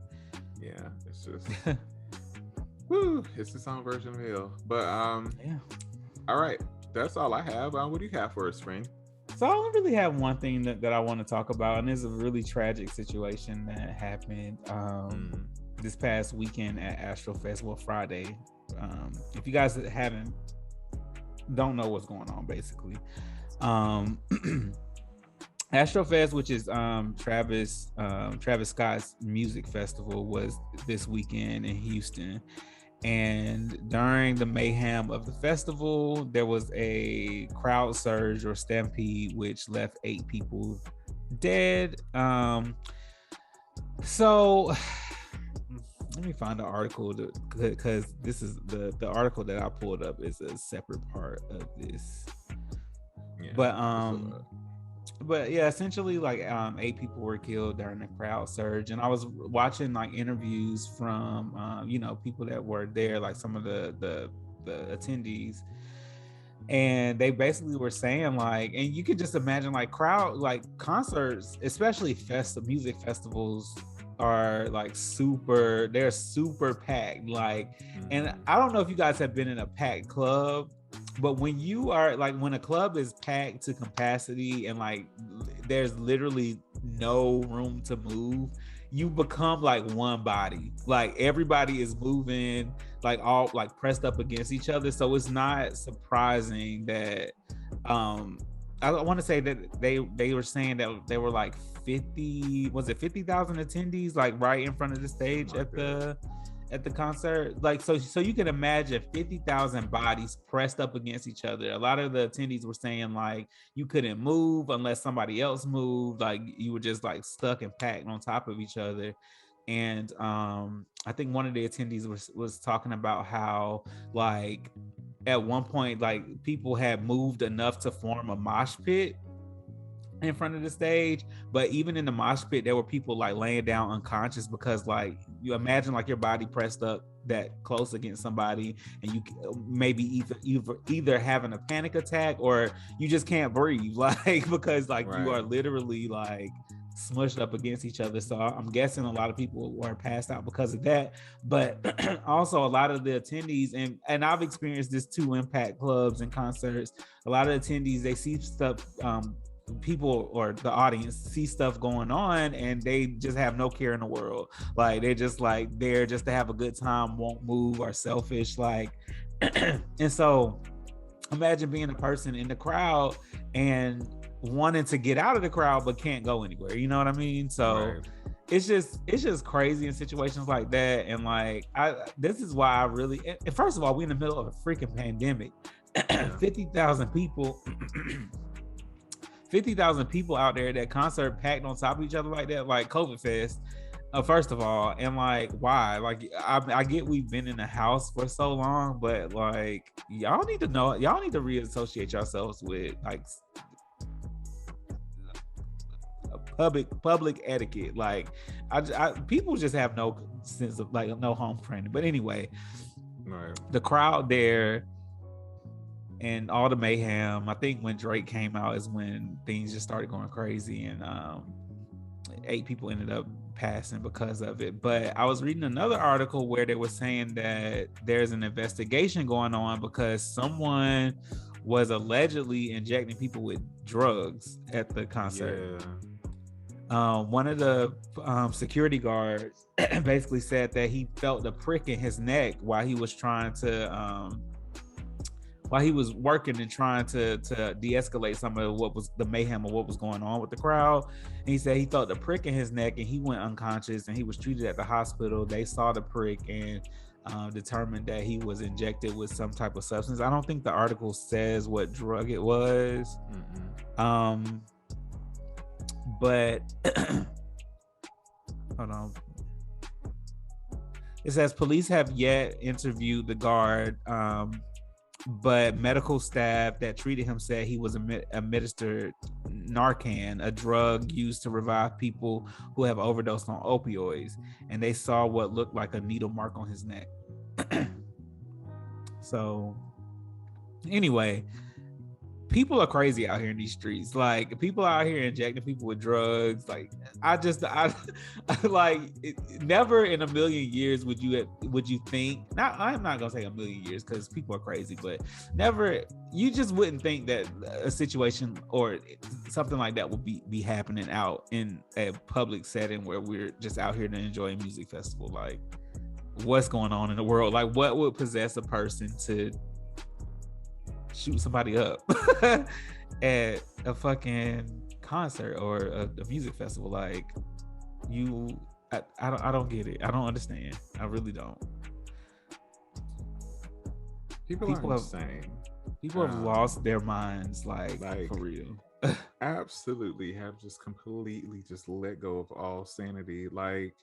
Speaker 2: Yeah, it's just woo, it's its own version of hell. But
Speaker 1: yeah.
Speaker 2: All right, that's all I have. What do you have for us, Spring?
Speaker 1: So I only really have one thing that I want to talk about, and it's a really tragic situation that happened this past weekend at AstroFest. Well, Friday. If you guys don't know what's going on, basically. AstroFest, which is Travis Scott's music festival, was this weekend in Houston. And during the mayhem of the festival, there was a crowd surge or stampede, which left 8 people dead. So let me find the article because this is the article that I pulled up is a separate part of this. Yeah, but yeah, essentially like 8 people were killed during the crowd surge, and I was watching like interviews from people that were there, like some of the attendees, and they basically were saying like, and you could just imagine like concerts, especially music festivals, are like they're super packed, like, and I don't know if you guys have been in a packed club, but when you are like, when a club is packed to capacity and like there's literally no room to move, you become like one body. Like everybody is moving, like all like pressed up against each other. So it's not surprising that I want to say that they were saying that there were like 50,000 attendees like right in front of the stage at the concert. Like so you can imagine 50,000 bodies pressed up against each other. A lot of the attendees were saying like you couldn't move unless somebody else moved, like you were just like stuck and packed on top of each other. And I think one of the attendees was talking about how like at one point like people had moved enough to form a mosh pit in front of the stage, but even in the mosh pit there were people like laying down unconscious because like you imagine like your body pressed up that close against somebody and you maybe either having a panic attack or you just can't breathe, like because like you are literally like smushed up against each other. So I'm guessing a lot of people were passed out because of that, but also a lot of the attendees, and I've experienced this too in packed clubs and concerts, a lot of attendees, they see stuff, people or the audience see stuff going on and they just have no care in the world, like they're just like there just to have a good time, won't move, or selfish, like and so imagine being a person in the crowd and wanting to get out of the crowd but can't go anywhere, you know what I mean? So it's just crazy in situations like that. And like this is why I really, and first of all, we're in the middle of a freaking pandemic. 50,000 people 50,000 people out there at that concert packed on top of each other like that, like COVID fest. First of all, and like why? Like I get we've been in the house for so long, but like y'all need to reassociate yourselves with like public etiquette. Like people just have no sense of like no home training. But anyway, the crowd there and all the mayhem, I think when Drake came out is when things just started going crazy, and 8 people ended up passing because of it. But I was reading another article where they were saying that there's an investigation going on because someone was allegedly injecting people with drugs at the concert. One of the security guards basically said that he felt the prick in his neck while he was working and trying to de-escalate some of what was the mayhem of what was going on with the crowd. And he said he felt the prick in his neck and he went unconscious and he was treated at the hospital. They saw the prick and determined that he was injected with some type of substance. I don't think the article says what drug it was. But hold on. It says police have yet interviewed the guard, but medical staff that treated him said he was administered Narcan, a drug used to revive people who have overdosed on opioids, and they saw what looked like a needle mark on his neck. So anyway, people are crazy out here in these streets. Like people out here injecting people with drugs. Like I like never in a million years would you think, not, I'm not gonna say a million years because people are crazy, but never, you just wouldn't think that a situation or something like that would be happening out in a public setting where we're just out here to enjoy a music festival. Like what's going on in the world? Like what would possess a person to shoot somebody up at a fucking concert or a music festival? Like I don't get it. I don't understand. I really don't.
Speaker 2: People are insane.
Speaker 1: People have lost their minds, like for real.
Speaker 2: Absolutely have just completely just let go of all sanity. Like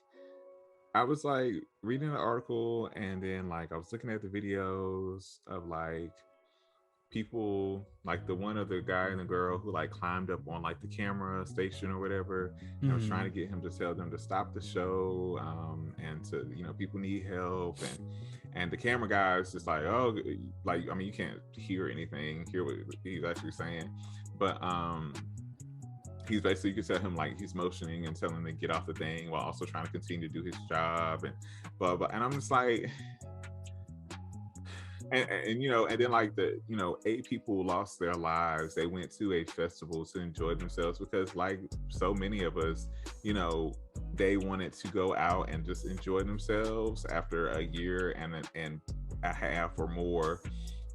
Speaker 2: I was like reading an article and then like I was looking at the videos of like people, like the one of the guy and the girl who like climbed up on like the camera station or whatever, and was trying to get him to tell them to stop the show, and to, you know, people need help, and the camera guy is just like, oh, like, I mean, you can't hear what he's actually saying, but he's basically, you can tell him like he's motioning and telling him to get off the thing while also trying to continue to do his job and blah blah. And I'm just like, and you know, and then like 8 people lost their lives. They went to a festival to enjoy themselves because, like so many of us, you know, they wanted to go out and just enjoy themselves after a year and a half or more,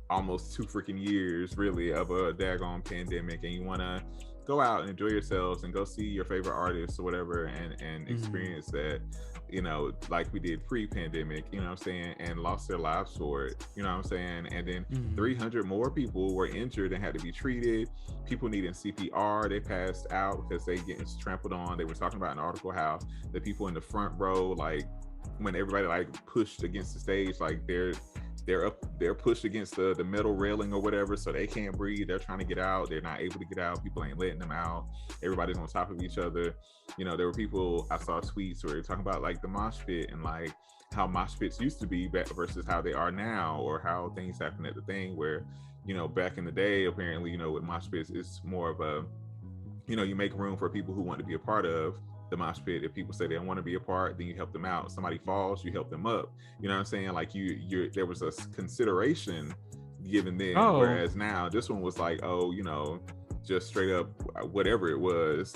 Speaker 2: almost 2 freaking years really of a daggone pandemic, and you want to go out and enjoy yourselves and go see your favorite artists or whatever and experience that, you know, like we did pre-pandemic, you know what I'm saying, and lost their lives for it, you know what I'm saying, and then 300 more people were injured and had to be treated. People needing CPR, they passed out because they getting trampled on. They were talking about in the article how the people in the front row, like when everybody like pushed against the stage, like they're pushed against the metal railing or whatever, so they can't breathe. They're trying to get out. They're not able to get out. People ain't letting them out. Everybody's on top of each other. You know, there were people, I saw tweets where they're talking about like the mosh pit and like how mosh pits used to be back versus how they are now, or how things happen at the thing where, you know, back in the day, apparently, you know, with mosh pits, it's more of a, you know, you make room for people who want to be a part of the mosh pit. If people say they don't want to be a part, then you help them out. Somebody falls, you help them up. You know what I'm saying? Like you there was a consideration given then, whereas now this one was like, oh, you know, just straight up whatever it was.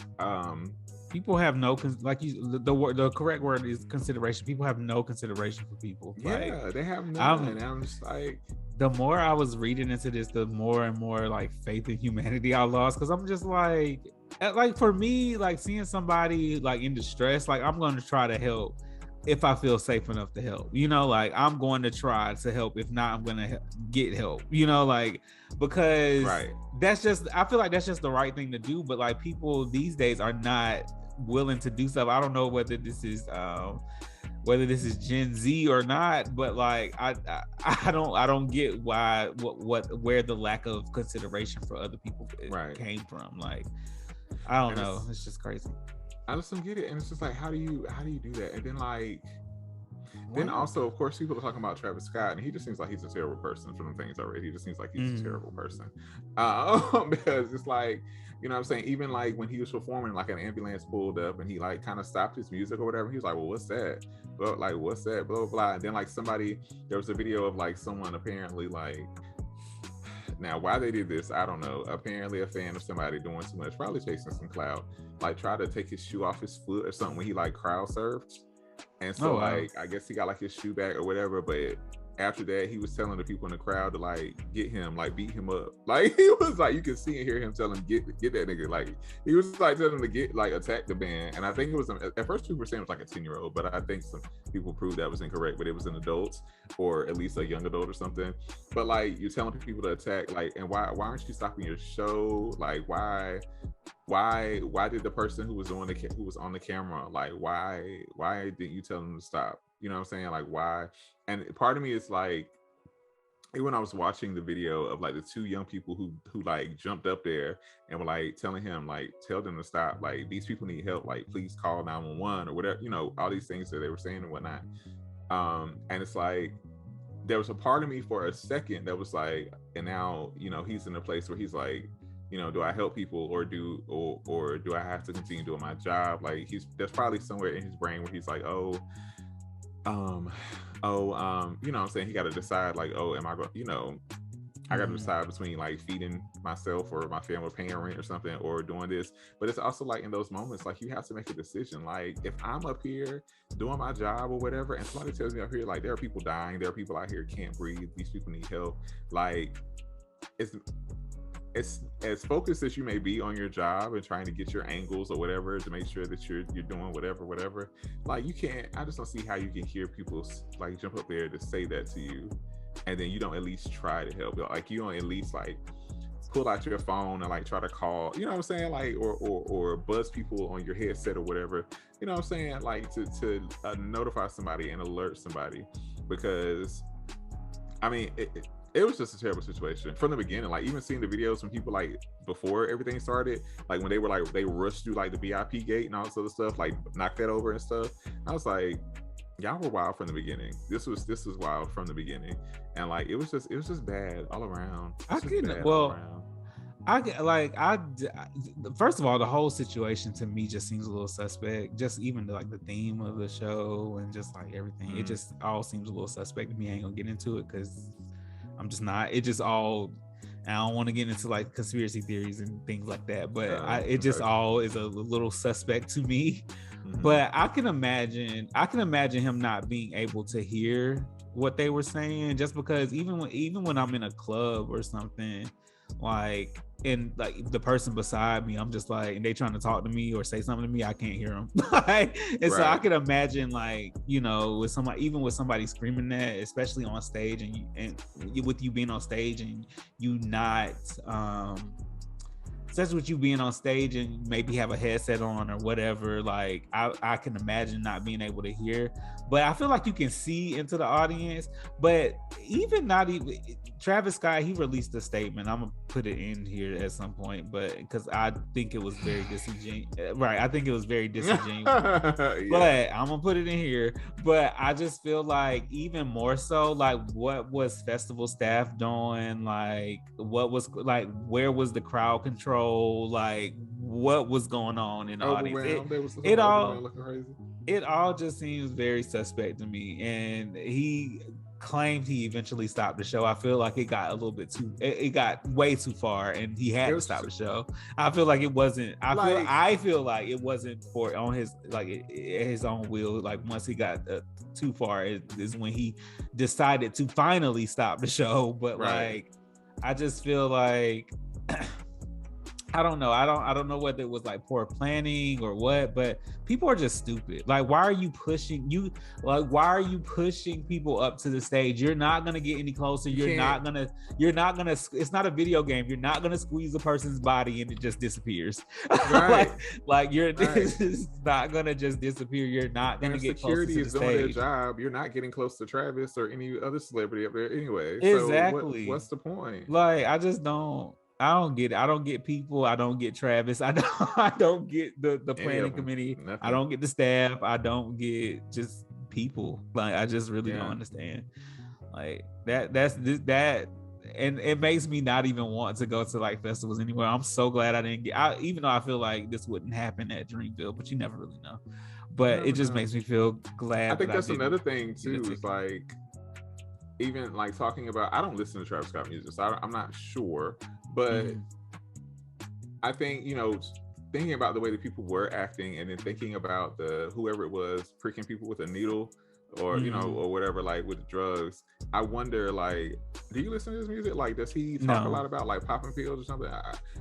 Speaker 1: People have no the correct word is consideration. People have no consideration for people.
Speaker 2: Yeah, like, they have none. And I'm just like,
Speaker 1: the more I was reading into this, the more and more like faith in humanity I lost, because I'm just like for me, like seeing somebody like in distress, like I'm going to try to help if I feel safe enough to help, you know, like I'm going to try to help. If not, I'm going to get help, you know, like, because that's just, I feel like that's just the right thing to do. But like people these days are not willing to do stuff. I don't know whether this is Gen Z or not, but like I don't get where the lack of consideration for other people came from. Like I don't know, it's just crazy.
Speaker 2: I just don't get it, and it's just like, how do you do that? And then like, then also, of course, people are talking about Travis Scott, and he just seems like he's a terrible person from the things I read. He just seems like he's a terrible person, because it's like, you know what I'm saying, even like when he was performing, like an ambulance pulled up and he like kind of stopped his music or whatever. He was like, well, what's that? Well, like, what's that? Blah, blah, blah. And then like there was a video of like someone apparently like, now why they did this, I don't know. Apparently a fan of somebody doing too much, probably chasing some clout, like try to take his shoe off his foot or something when he like crowd surfed. And so like, I guess he got like his shoe back or whatever, but after that, he was telling the people in the crowd to like get him, like beat him up. Like he was like, you can see and hear him telling get that nigga. Like he was like telling him to get like attack the band. And I think it was at first people were saying it was like a 10-year-old, but I think some people proved that was incorrect. But it was an adult or at least a young adult or something. But like you're telling people to attack, like, and why aren't you stopping your show? Like why did the person who was on the camera, like why didn't you tell them to stop? You know what I'm saying? Like why? And part of me is like, when I was watching the video of like the 2 young people who like jumped up there and were like telling him, like, tell them to stop, like these people need help, like please call 911 or whatever, you know, all these things that they were saying and whatnot. And it's like, there was a part of me for a second that was like, and now, you know, he's in a place where he's like, you know, do I help people or do I have to continue doing my job? Like there's probably somewhere in his brain where he's like, you know what I'm saying? He got to decide like, am I going, you know, I got to decide between like feeding myself or my family, paying rent or something, or doing this. But it's also like in those moments, like you have to make a decision. Like if I'm up here doing my job or whatever, and somebody tells me up here, like there are people dying, there are people out here can't breathe, these people need help. Like it's as focused as you may be on your job and trying to get your angles or whatever to make sure that you're doing whatever. Like you can't. I just don't see how you can hear people like jump up there to say that to you, and then you don't at least try to help. Like you don't at least like pull out your phone and like try to call, you know what I'm saying, like or buzz people on your headset or whatever, you know what I'm saying, like to notify somebody and alert somebody. Because I mean it was just a terrible situation from the beginning. Like even seeing the videos from people like before everything started, like when they were like they rushed through like the VIP gate and all this other stuff, like knocked that over and stuff. I was like, y'all were wild from the beginning. This was wild from the beginning, and like it was just bad all around.
Speaker 1: First of all, the whole situation to me just seems a little suspect. Just even like the theme of the show and just like everything, it just all seems a little suspect to me. I ain't gonna get into it because I'm just not. It just all. I don't want to get into like conspiracy theories and things like that, but it just all is a little suspect to me. But I can imagine him not being able to hear what they were saying, just because even when I'm in a club or something, like, and like the person beside me, I'm just like, and they trying to talk to me or say something to me, I can't hear them. So I can imagine, like, you know, with somebody screaming that, especially on stage, and with you being on stage and you not especially with you being on stage and maybe have a headset on or whatever, like I can imagine not being able to hear. But I feel like you can see into the audience. But Travis Scott, he released a statement. I'm gonna put it in here at some point, but because I think it was very disingenuous. Right, I think it was very disingenuous. Yeah. But I'm gonna put it in here. But I just feel like even more so, like what was festival staff doing? Like what was like where was the crowd control? Like what was going on in the audience? It all just seems very suspect to me. And he claimed he eventually stopped the show. I feel like it got a little bit it got way too far, and he had to stop the show. I feel like it wasn't. I feel like it wasn't for on his his own will. Like once he got too far, is when he decided to finally stop the show. But like, I just feel like. I don't know. I don't know whether it was like poor planning or what, but people are just stupid. Like, why are you pushing people up to the stage? You're not gonna get any closer. You're not gonna. It's not a video game. You're not gonna squeeze a person's body and it just disappears.
Speaker 2: Right.
Speaker 1: This is not gonna just disappear. You're not gonna get close to the stage. Security is doing their
Speaker 2: job. You're not getting close to Travis or any other celebrity up there anyway.
Speaker 1: Exactly.
Speaker 2: So what's the point?
Speaker 1: Like, I don't get it. I don't get people. I don't get Travis. I don't get the planning committee. Nothing. I don't get the staff. I don't get just people. Like, I just really don't understand. Like that's that. And it makes me not even want to go to like festivals anywhere. I'm so glad I didn't get even though I feel like this wouldn't happen at Dreamville, but you never really know. But it just makes me feel glad.
Speaker 2: I think that's another thing too, is like even like talking about, I don't listen to Travis Scott music, so I'm not sure. But I think, you know, thinking about the way that people were acting, and then thinking about whoever it was pricking people with a needle or, you know, or whatever, like with drugs, I wonder, like, do you listen to his music? Like, does he talk a lot about like popping pills or something?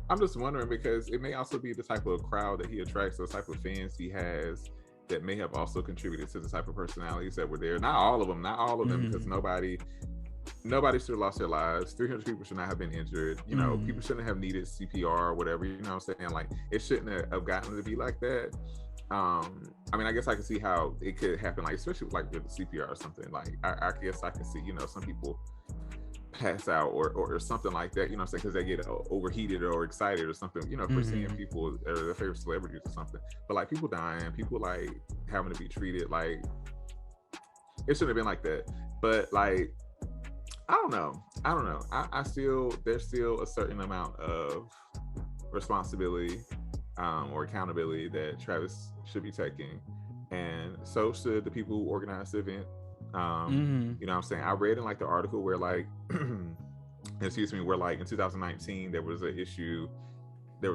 Speaker 2: I'm just wondering, because it may also be the type of crowd that he attracts, the type of fans he has that may have also contributed to the type of personalities that were there. Not all of them, because nobody should have lost their lives. 300 people should not have been injured. You know, people shouldn't have needed CPR or whatever. You know what I'm saying? Like, it shouldn't have gotten to be like that. I mean, I guess I can see how it could happen, like especially like with CPR or something. Like, I guess I can see, you know, some people pass out or something like that. You know what I'm saying? Because they get overheated or excited or something. You know, for seeing people or their favorite celebrities or something. But like people dying, people like having to be treated like it shouldn't have been like that. But like, I don't know. I still, there's still a certain amount of responsibility or accountability that Travis should be taking, and so should the people who organized the event. You know what I'm saying? I read in like the article where like excuse me, where like in 2019 there was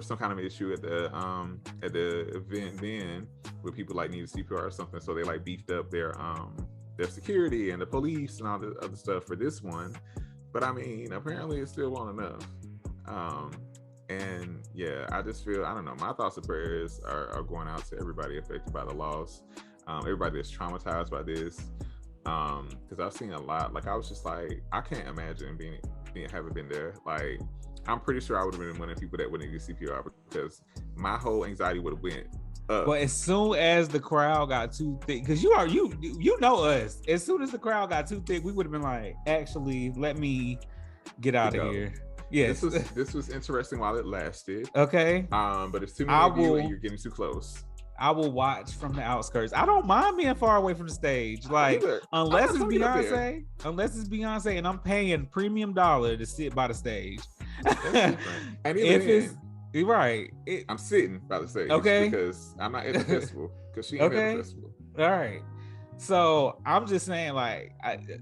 Speaker 2: some kind of issue at the event then where people like needed CPR or something, so they like beefed up their security and the police and all the other stuff for this one. But I mean, apparently it still wasn't enough. And yeah, I just feel, I don't know, my thoughts and prayers are going out to everybody affected by the loss, everybody that's traumatized by this, because I've seen a lot. Like, I was just like, I can't imagine having been there. Like, I'm pretty sure I would have been one of the people that wouldn't get CPR, because my whole anxiety would have went up.
Speaker 1: Well, as soon as the crowd got too thick, because you know us, as soon as the crowd got too thick, we would have been like, actually, let me get out of here. Yes.
Speaker 2: This was interesting while it lasted.
Speaker 1: Okay.
Speaker 2: But it's too many of you and you're getting too close.
Speaker 1: I will watch from the outskirts. I don't mind being far away from the stage. Like, unless it's Beyonce and I'm paying premium dollar to sit by the stage.
Speaker 2: And if
Speaker 1: you're right.
Speaker 2: I'm sitting by the stage.
Speaker 1: Okay.
Speaker 2: Because I'm not at the festival. Because she ain't at the festival.
Speaker 1: All right. So I'm just saying, like,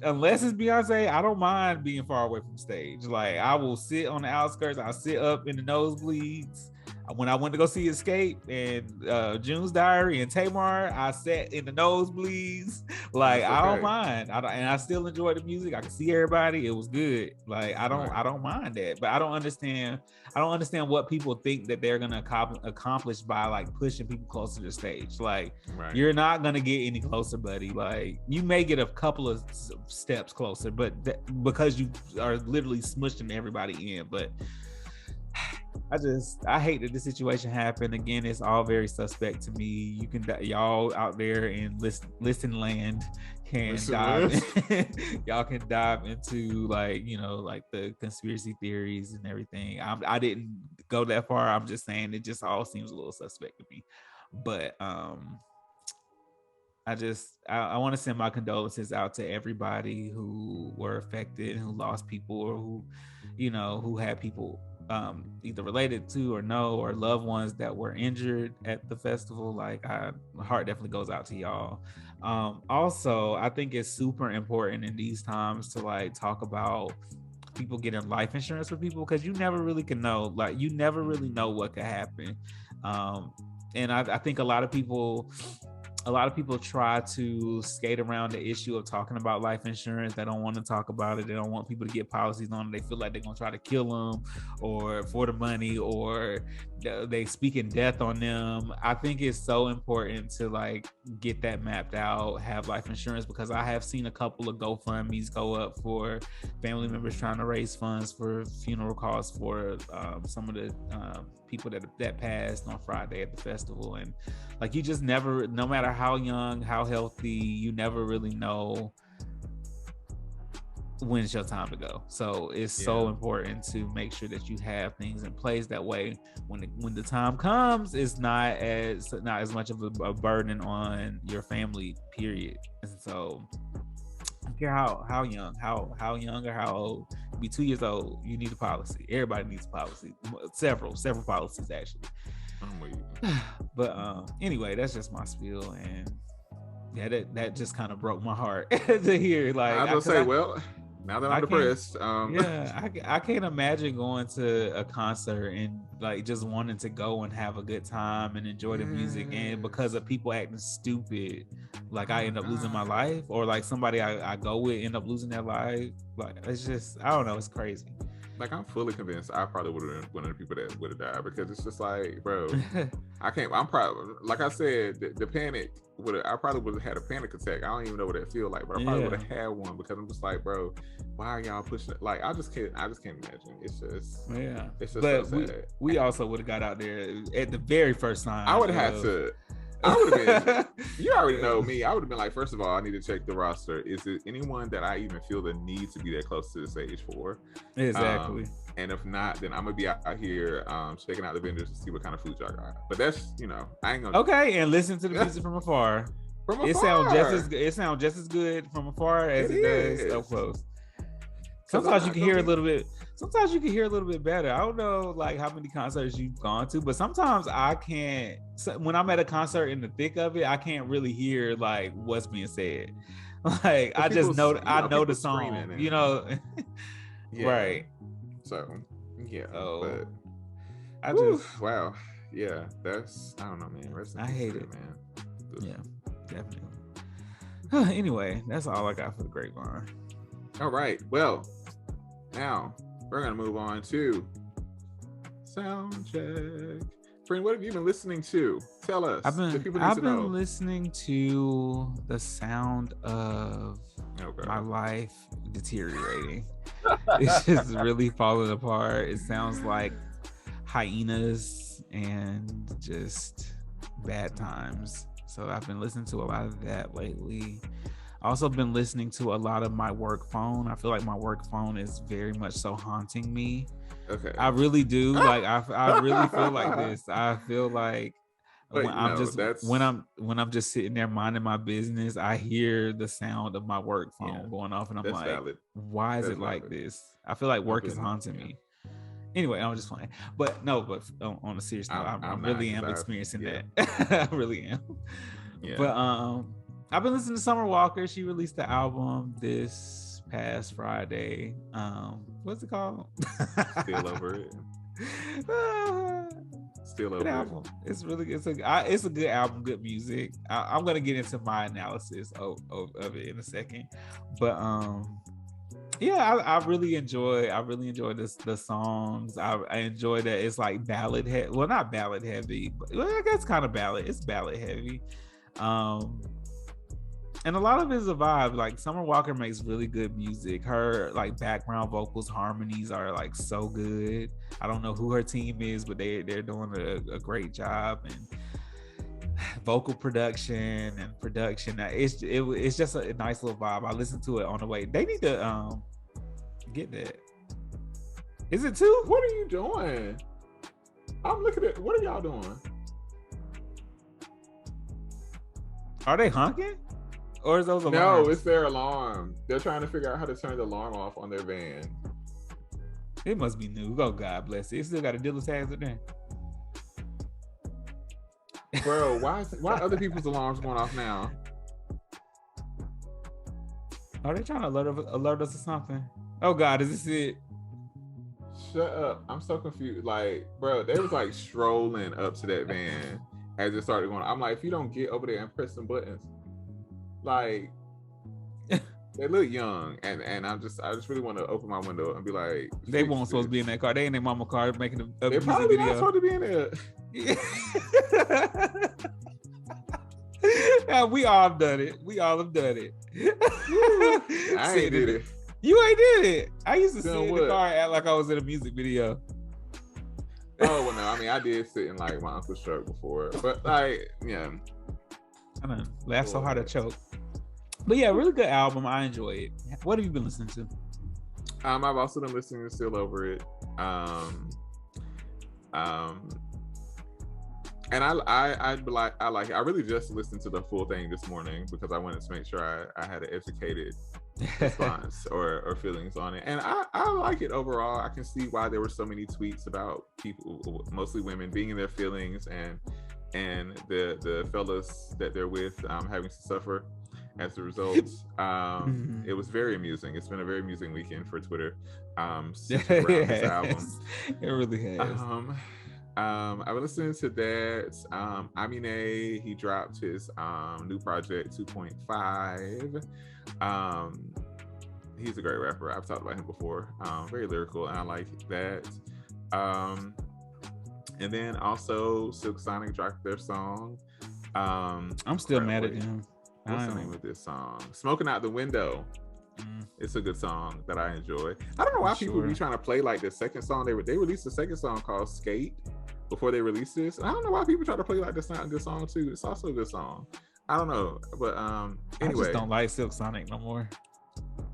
Speaker 1: unless it's Beyonce, I don't mind being far away from the stage. Like, I will sit on the outskirts. I'll sit up in the nosebleeds. When I went to go see Escape and June's Diary and Tamar, I sat in the nosebleeds. Like, I don't mind. And I still enjoy the music. I can see everybody. It was good. Like, I don't mind that. But I don't understand what people think that they're gonna accomplish by like pushing people closer to the stage. Like, you're not gonna get any closer, buddy. Like, you may get a couple of steps closer, but because you are literally smushing everybody in. But I hate that this situation happened. Again, it's all very suspect to me. Y'all out there in listen land can y'all can dive into, like, you know, like the conspiracy theories and everything. I didn't go that far. I'm just saying it just all seems a little suspect to me. But I want to send my condolences out to everybody who were affected, who lost people, or who had people either related to or know, or loved ones that were injured at the festival. Like, my heart definitely goes out to y'all. Also, I think it's super important in these times to like talk about people getting life insurance for people, because you never really can know. Like, you never really know what could happen. And I think a lot of people try to skate around the issue of talking about life insurance. They don't want to talk about it. They don't want people to get policies on it. They feel like they're going to try to kill them or for the money, or they speak in death on them. I think it's so important to like get that mapped out, have life insurance, because I have seen a couple of GoFundMes go up for family members trying to raise funds for funeral costs for some of the people that passed on Friday at the festival. And like, you just never, no matter how young, how healthy, you never really know when it's your time to go. So it's so important to make sure that you have things in place. That way, when the time comes, it's not as much of a burden on your family, period. And so I don't care how young or how old, be 2 years old, you need a policy. Everybody needs a policy. Several policies, actually. But anyway, that's just my spiel. And yeah, that just kind of broke my heart to hear. Like,
Speaker 2: I was gonna say, well, now that I'm depressed,
Speaker 1: I can't imagine going to a concert and like just wanting to go and have a good time and enjoy the music, and because of people acting stupid, like I end up losing my life, or like somebody I go with end up losing their life. Like, it's just, I don't know, it's crazy.
Speaker 2: Like, I'm fully convinced I probably would have been one of the people that would have died, because it's just like, bro, I'm probably, like I said, the panic I probably would have had a panic attack. I don't even know what that feel like, but I probably would have had one, because I'm just like, bro, why are y'all pushing it? Like, I just can't imagine. It's just
Speaker 1: but
Speaker 2: so sad.
Speaker 1: We also would have got out there at the very first time.
Speaker 2: I would have had to. I would have been, you already know me. I would have been like, first of all, I need to check the roster. Is there anyone that I even feel the need to be that close to the stage for?
Speaker 1: Exactly.
Speaker 2: And if not, then I'm gonna be out here checking out the vendors to see what kind of food y'all got. But that's, I ain't gonna.
Speaker 1: Okay, and listen to the music from afar. It sounds just as good from afar as it does up close. Sometimes you can hear a little bit. Sometimes you can hear a little bit better. I don't know like how many concerts you've gone to, but sometimes I can't. When I'm at a concert in the thick of it, I can't really hear like what's being said. Like I just know, I know the song, and, you know.
Speaker 2: Yeah. Right. So yeah. But
Speaker 1: I just
Speaker 2: wow. Yeah, that's I don't know, man.
Speaker 1: I hate it,
Speaker 2: man.
Speaker 1: Yeah, definitely. Anyway, that's all I got for the grapevine.
Speaker 2: All right. Well, now we're gonna move on to sound check. Friend, what have you been listening to? Tell us.
Speaker 1: I've been listening to the sound of my life deteriorating. It's just really falling apart. It sounds like hyenas and just bad times. So I've been listening to a lot of that lately. Also been listening to a lot of my work phone. I feel like my work phone is very much so haunting me.
Speaker 2: Okay.
Speaker 1: I really do. Like I really feel like this. I feel like when I'm just sitting there minding my business, I hear the sound of my work phone going off, and I'm like, valid. Why is it like this? I feel like work is haunting me. Anyway, I'm just playing. But on a serious note, I really am experiencing that. I really am. Yeah. But I've been listening to Summer Walker. She released the album this past Friday. What's it called?
Speaker 2: Still Over It. Still Over
Speaker 1: It. It's a good album, good music. I'm gonna get into my analysis of it in a second. But yeah, I really enjoy the songs. I enjoy that it's like ballad heavy. Well, not ballad heavy, but I guess kind of ballad. It's ballad heavy. And a lot of it is a vibe. Like Summer Walker makes really good music. Her like background vocals, harmonies are like so good. I don't know who her team is, but they're doing a great job. And vocal production. It's just a nice little vibe. I listened to it on the way. They need to get that. Is it too?
Speaker 2: What are you doing? I'm looking at. What are y'all doing?
Speaker 1: Are they honking? Or is those alarms?
Speaker 2: No, it's their alarm. They're trying to figure out how to turn the alarm off on their van.
Speaker 1: It must be new. Oh, God bless it. It still got a dealer tags in there.
Speaker 2: Bro, why other people's alarms going off now?
Speaker 1: Are they trying to alert us or something? Oh, God, is this it?
Speaker 2: Shut up. I'm so confused. Like, bro, they was like strolling up to that van as it started going. I'm like, if you don't get over there and press some buttons. Like they look young, and I just really want to open my window and be like,
Speaker 1: they weren't supposed to be in that car. They in their mama car making a
Speaker 2: music probably video. Not supposed to be in there.
Speaker 1: Yeah, we all have done it.
Speaker 2: I ain't did it.
Speaker 1: You ain't did it. I used to sit in the car and act like I was in a music video.
Speaker 2: Oh well, no. I mean, I did sit in like my uncle's truck before, but like, yeah.
Speaker 1: I done laughed so hard I choked. But yeah, really good album. I enjoy it. What have you been listening to?
Speaker 2: I've also been listening to Still Over It. And I like it. I really just listened to the full thing this morning because I wanted to make sure I had an educated response or feelings on it. And I like it overall. I can see why there were so many tweets about people, mostly women, being in their feelings and the fellas that they're with having to suffer as a result. It was very amusing. It's been a very amusing weekend for Twitter. This album.
Speaker 1: It really has.
Speaker 2: I've been listening to that. Amine, he dropped his new project 2.5. He's a great rapper. I've talked about him before. Very lyrical, and I like that. And then also Silk Sonic dropped their song.
Speaker 1: I'm still mad at him.
Speaker 2: What's the name of this song? Smoking Out the Window. It's a good song that I enjoy. I don't know why people be trying to play like the second song. They released a second song called Skate before they released this. I don't know why people try to play like this song too. It's also a good song. I don't know, but anyway.
Speaker 1: I just don't like Silk Sonic no more.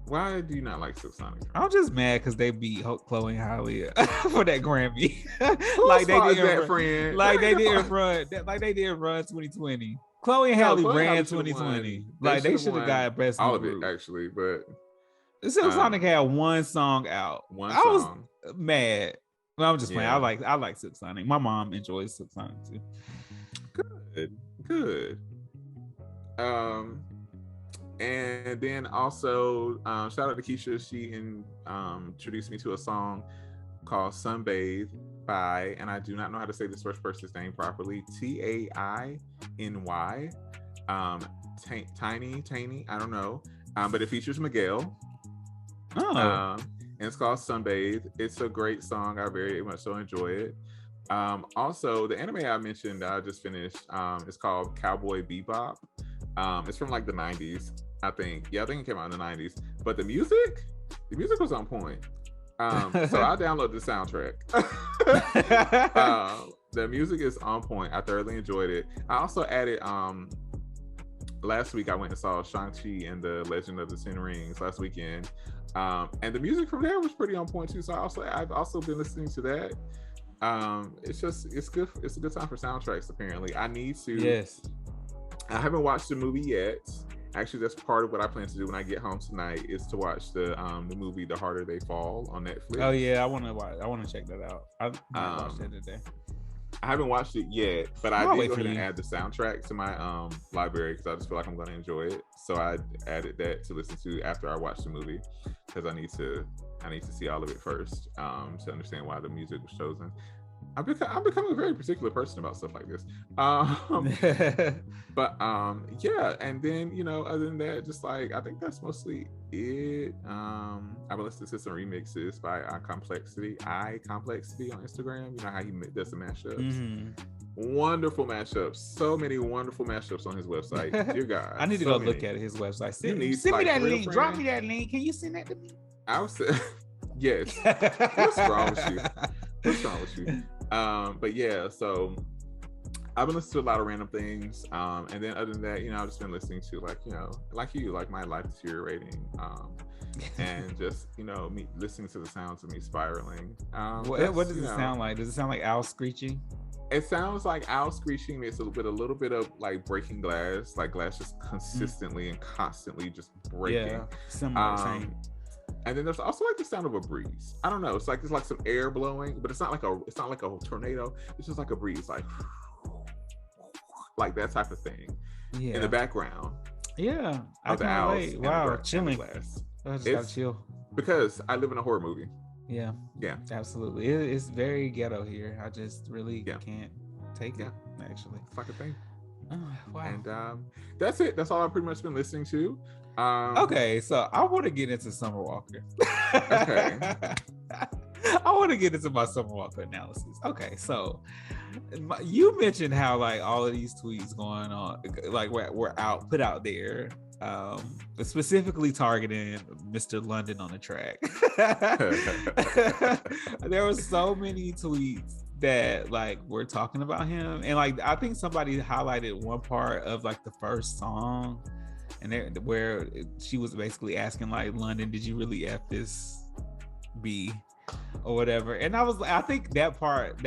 Speaker 2: Why do you not like Silk Sonic?
Speaker 1: I'm just mad because they beat Chloe and Halle for that Grammy.
Speaker 2: Like they
Speaker 1: did run 2020. Chloe and Halle ran 2020. Like they should have got best
Speaker 2: all of it actually, but
Speaker 1: Silk Sonic had one song out.
Speaker 2: One
Speaker 1: I
Speaker 2: song.
Speaker 1: was mad. Well, I'm just playing.
Speaker 2: Yeah.
Speaker 1: I like Silk Sonic. My mom enjoys Silk Sonic too.
Speaker 2: Good. And then also shout out to Keisha. She introduced me to a song called Sunbathe by, and I do not know how to say this first person's name properly, Tayny. Tiny, I don't know. But it features Miguel.
Speaker 1: Oh.
Speaker 2: And it's called Sunbathe. It's a great song. I very much so enjoy it. Also, the anime I mentioned that I just finished is called Cowboy Bebop. It's from like the 90s, I think. Yeah, I think it came out in the 90s. But the music was on point. So I downloaded the soundtrack. The music is on point. I thoroughly enjoyed it. I also added last week I went and saw Shang-Chi and the Legend of the Ten Rings last weekend. And the music from there was pretty on point too. So I've also been listening to that. It's good. It's a good time for soundtracks. Apparently, I need to.
Speaker 1: Yes.
Speaker 2: I haven't watched the movie yet. Actually, that's part of what I plan to do when I get home tonight is to watch the movie The Harder They Fall on Netflix.
Speaker 1: Oh yeah, I want to check that out. I watched it today.
Speaker 2: I haven't watched it yet, but I did go ahead and
Speaker 1: you.
Speaker 2: add the soundtrack to my library because I just feel like I'm going to enjoy it. So I added that to listen to after I watch the movie because I need to see all of it first to understand why the music was chosen. I'm becoming a very particular person about stuff like this. But yeah, and then other than that, just like I think that's mostly it. I've been listening to some remixes by iComplexity on Instagram. You know how he does the mashups.
Speaker 1: Mm-hmm.
Speaker 2: Wonderful mashups. So many wonderful mashups on his website. Dear God,
Speaker 1: I need to go look at his website. Send me that link. Friend. Drop me that link. Can you send that to me?
Speaker 2: I was yes. What's wrong with you? But yeah, so I've been listening to a lot of random things. And then other than that, I've just been listening to like my life deteriorating. And just, me listening to the sounds of me spiraling.
Speaker 1: What does it sound like? Does it sound like owl screeching?
Speaker 2: It sounds like owl screeching. It's a little bit of like breaking glass, like glass just consistently and constantly just breaking.
Speaker 1: Yeah, similar, same.
Speaker 2: And then there's also like the sound of a breeze. I don't know. It's like some air blowing, but it's not like a tornado. It's just like a breeze, like that type of thing in the background.
Speaker 1: Yeah, I can't wait. Wow, chilling. I just gotta chill
Speaker 2: because I live in a horror movie.
Speaker 1: Yeah, absolutely. It's very ghetto here. I just really can't take it. Actually,
Speaker 2: it's like a thing.
Speaker 1: Oh, wow.
Speaker 2: And that's it. That's all I've pretty much been listening to.
Speaker 1: Okay, so I want to get into Summer Walker.
Speaker 2: Okay.
Speaker 1: I want to get into my Summer Walker analysis. Okay, so you mentioned how like all of these tweets going on, like we're put out there, specifically targeting Mr. London on the track. There were so many tweets that like we're talking about him, and like I think somebody highlighted one part of like the first song, and where she was basically asking like, London, did you really F this B or whatever? And I think that part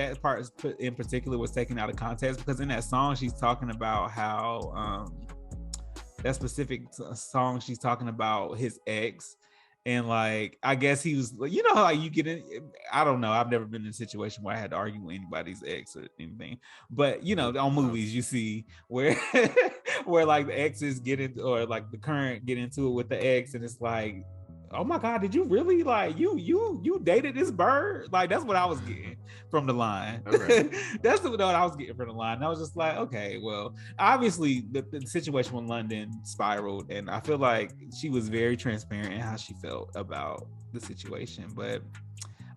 Speaker 1: in particular was taken out of context, because in that song she's talking about how that specific song she's talking about his ex. And like, I guess he was, how like you get in, I don't know, I've never been in a situation where I had to argue with anybody's ex or anything, but on movies you see where where like the exes get into, or like the current get into it with the ex, and it's like, oh my God, did you really like you dated this bird? Like, that's what I was getting from the line. Okay. That's what I was getting from the line. And I was just like, okay, well, obviously the situation with London spiraled, and I feel like she was very transparent in how she felt about the situation. But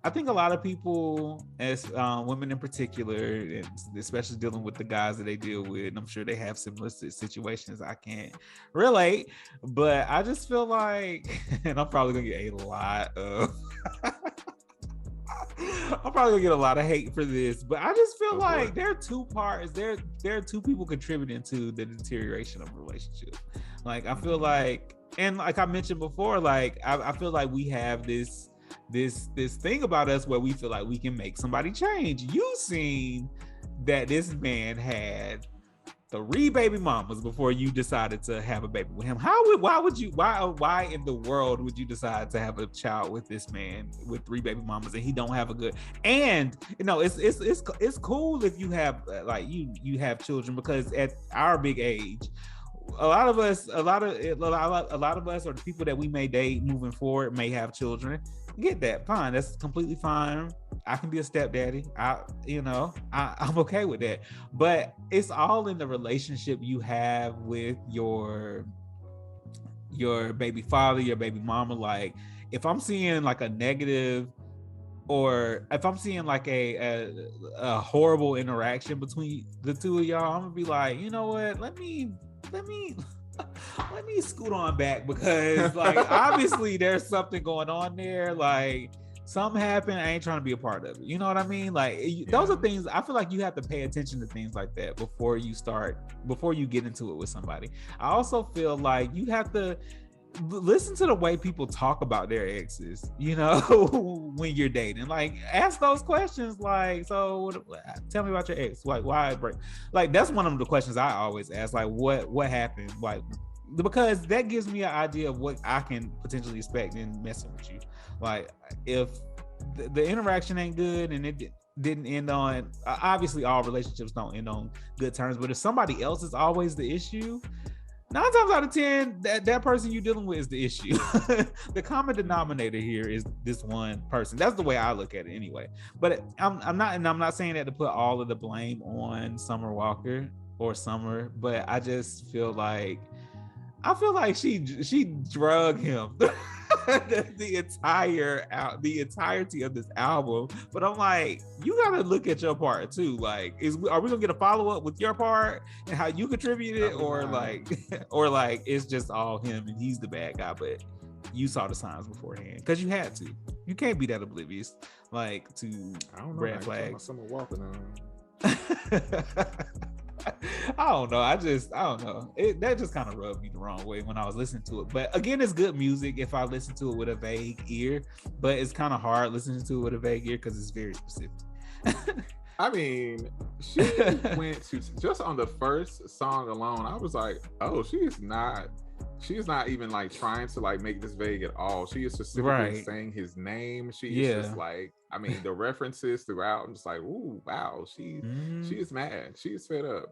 Speaker 1: I think a lot of people, as women in particular, and especially dealing with the guys that they deal with, and I'm sure they have similar situations. I can't relate, but I just feel like, and I'm probably gonna get a lot of, I'm probably gonna get a lot of hate for this, but I just feel like there are two parts. There are two people contributing to the deterioration of a relationship. Like, I feel like, and like I mentioned before, like I feel like we have this thing about us where we feel like we can make somebody change. You seen that this man had 3 baby mamas before you decided to have a baby with him. Why in the world would you decide to have a child with this man with 3 baby mamas and he don't have a good? And it's cool if you have like you have children, because at our big age, a lot of us or the people that we may date moving forward may have children. Get that, fine, that's completely fine. I can be a stepdaddy. I'm okay with that. But it's all in the relationship you have with your baby father, your baby mama. Like, if I'm seeing like a negative, or if I'm seeing like a horrible interaction between the two of y'all, I'm gonna be like, you know what? Let me scoot on back, because like obviously there's something going on there. Like, something happened, I ain't trying to be a part of it. You know what I mean? Like, those are things I feel like you have to pay attention to, things like that before you get into it with somebody. I also feel like you have to listen to the way people talk about their exes, when you're dating. Like, ask those questions, like, so tell me about your ex, like, why it break? Like, that's one of the questions I always ask, like, what happened, like, because that gives me an idea of what I can potentially expect in messing with you. Like, if the interaction ain't good and it didn't end on, obviously all relationships don't end on good terms, but if somebody else is always the issue, 9 times out of 10, that person you're dealing with is the issue. The common denominator here is this one person. That's the way I look at it anyway. But I'm not saying that to put all of the blame on Summer Walker or Summer, but I just feel like she drug him the entirety of this album. But I'm like, you gotta look at your part too. Like, are we gonna get a follow-up with your part and how you contributed, or like it's just all him and he's the bad guy, but you saw the signs beforehand because you had to. You can't be that oblivious, like, to red flags.
Speaker 2: Someone walking on.
Speaker 1: I don't know. I don't know. That just kind of rubbed me the wrong way when I was listening to it. But again, it's good music if I listen to it with a vague ear. But it's kind of hard listening to it with a vague ear because it's very specific.
Speaker 2: I mean, she went to, just on the first song alone, I was like, oh, she's not even like trying to like make this vague at all. She is specifically saying his name. She is just like, I mean, the references throughout, I'm just like, ooh, wow, she is mad. She is fed up.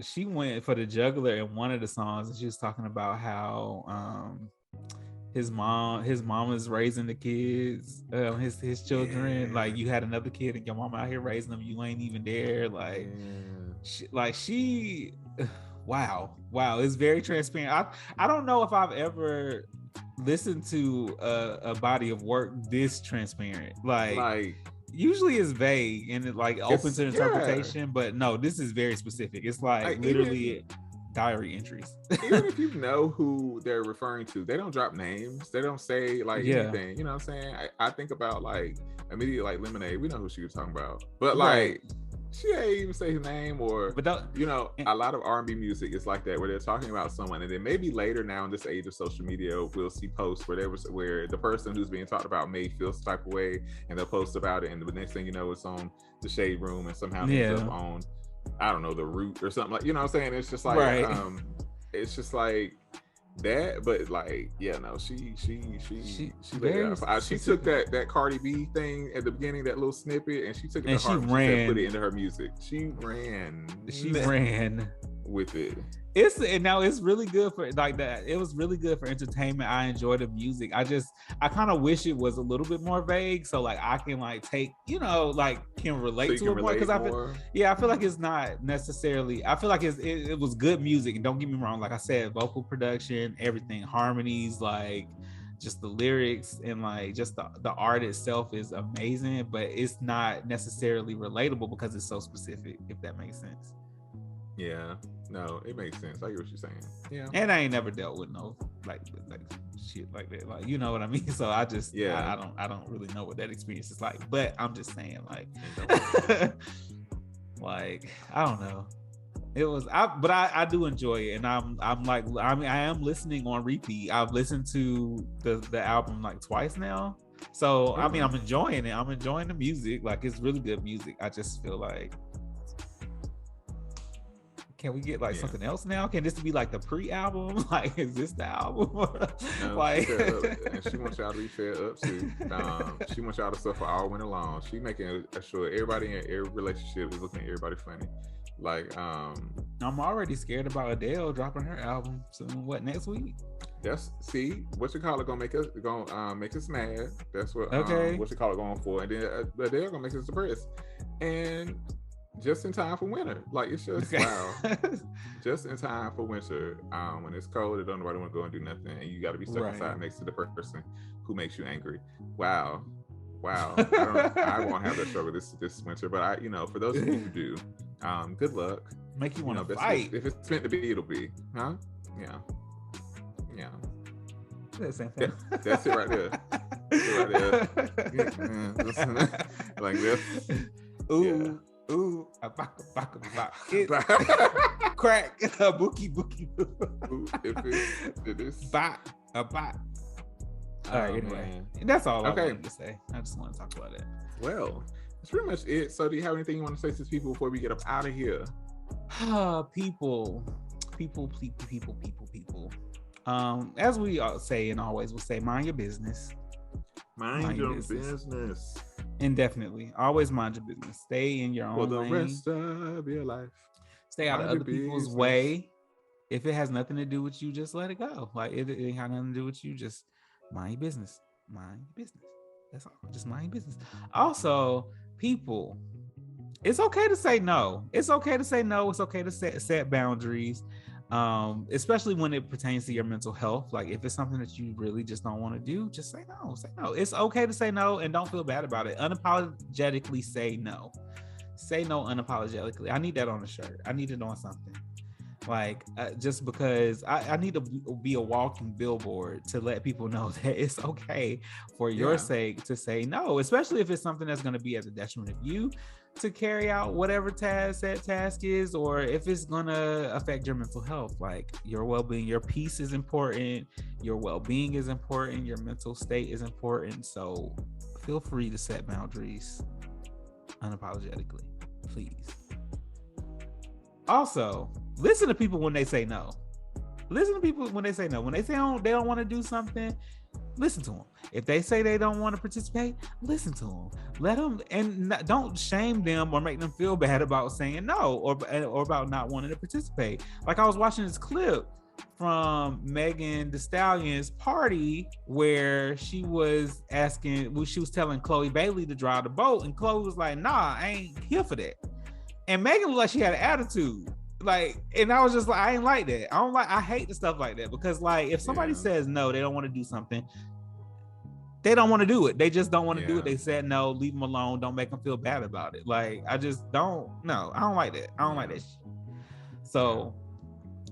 Speaker 1: She went for the juggler in one of the songs, and she was talking about how his mom is raising the kids, his children. Yeah. Like, you had another kid and your mom out here raising them, you ain't even there. Like, wow, it's very transparent. I don't know if I've ever listened to a body of work this transparent. Like usually it's vague and it like open to interpretation, but no, this is very specific. It's like literally diary entries.
Speaker 2: Even if you know who they're referring to, they don't drop names. They don't say like anything. You know what I'm saying? I think about like immediately like Lemonade. We know who she was talking about, but like. She ain't even say his name, or a lot of R&B music is like that, where they're talking about someone, and then maybe later now in this age of social media, we'll see posts where the person who's being talked about may feel some type of way, and they'll post about it, and the next thing you know, it's on the Shade Room, and somehow ends up on, I don't know, The Root or something, like, you know what I'm saying? It's just like, it's just like that, but like, she took that Cardi B thing at the beginning, that little snippet, and she took it to heart and she put it into her music. She ran with it.
Speaker 1: It's really good for like that. It was really good for entertainment. I enjoy the music. I kind of wish it was a little bit more vague, so like I can like take, like can relate to it more, because I feel like it's not necessarily. I feel like it was good music, and don't get me wrong. Like I said, vocal production, everything, harmonies, like just the lyrics and like just the art itself is amazing, but it's not necessarily relatable because it's so specific. If that makes sense.
Speaker 2: Yeah. No, it makes sense. I get what you're saying. Yeah.
Speaker 1: And I ain't never dealt with no like shit like that. Like, you know what I mean? So I just I don't really know what that experience is like. But I'm just saying, like like, I don't know. It was but I do enjoy it, and I'm like, I mean, I am listening on repeat. I've listened to the album like twice now. So I mean, I'm enjoying it. I'm enjoying the music. Like, it's really good music. I just feel like Can we get like something else now? Can this be like the pre-album? Like, is this the album?
Speaker 2: No,
Speaker 1: like,
Speaker 2: and she wants y'all to be fed up too. She wants y'all to suffer all winter long. She making sure everybody in every relationship is looking at everybody funny. Like,
Speaker 1: I'm already scared about Adele dropping her album soon. What, next week?
Speaker 2: That's what you call it gonna make us mad. That's what what you call it going for, and then Adele gonna make us depressed, and just in time for winter. Like, it's just wow, just in time for winter. When it's cold, and don't nobody want to go and do nothing, and you got to be stuck inside next to the person who makes you angry. Wow. I won't have that struggle this winter, but for those of you who do, good luck.
Speaker 1: Make you want to fight.
Speaker 2: If it's meant to be, it'll be, huh? Yeah.
Speaker 1: That's the same thing.
Speaker 2: That's it right there. Like this.
Speaker 1: Ooh. Yeah. Ooh, a baka. Crack, a bookie.
Speaker 2: Ooh, if it is.
Speaker 1: Bot. All right, anyway. That's all I wanted to say. I just want to talk about it.
Speaker 2: Well, that's pretty much it. So do you have anything you want to say to these people before we get up out of here?
Speaker 1: People. As we say and always will say, mind your business.
Speaker 2: Mind your business.
Speaker 1: Indefinitely. Always mind your business. Stay in your own lane. For the rest
Speaker 2: of your life.
Speaker 1: Stay out of other people's way. If it has nothing to do with you, just let it go. Like, it ain't have nothing to do with you. Just mind your business. Mind your business. That's all. Just mind your business. Also, people, it's okay to say no. It's okay to say no. It's okay to set boundaries. Especially when it pertains to your mental health. Like, if it's something that you really just don't want to do, just say no. It's okay to say no, and don't feel bad about it. Unapologetically say no. Say no unapologetically. I need that on a shirt. I need it on something. Like, just because I need to be a walking billboard to let people know that it's okay for your sake to say no, especially if it's something that's going to be at the detriment of you to carry out whatever that task is, or if it's going to affect your mental health. Like, your well-being, your peace is important, your well-being is important, your mental state is important. So feel free to set boundaries unapologetically, please. Also, listen to people when they say no. Listen to people when they say no. When they say they don't want to do something, listen to them. If they say they don't want to participate, listen to them. Let them, and don't shame them or make them feel bad about saying no or about not wanting to participate. Like, I was watching this clip from Megan Thee Stallion's party where she was telling Chloe Bailey to drive the boat, and Chloe was like, "Nah, I ain't here for that." And Megan looked like she had an attitude. Like, and I was just like, I ain't like that. I hate the stuff like that, because like, if somebody says no, they don't want to do something, they don't want to do it. They just don't want to do it. They said no, leave them alone. Don't make them feel bad about it. Like, I just don't like that. I don't like that shit. So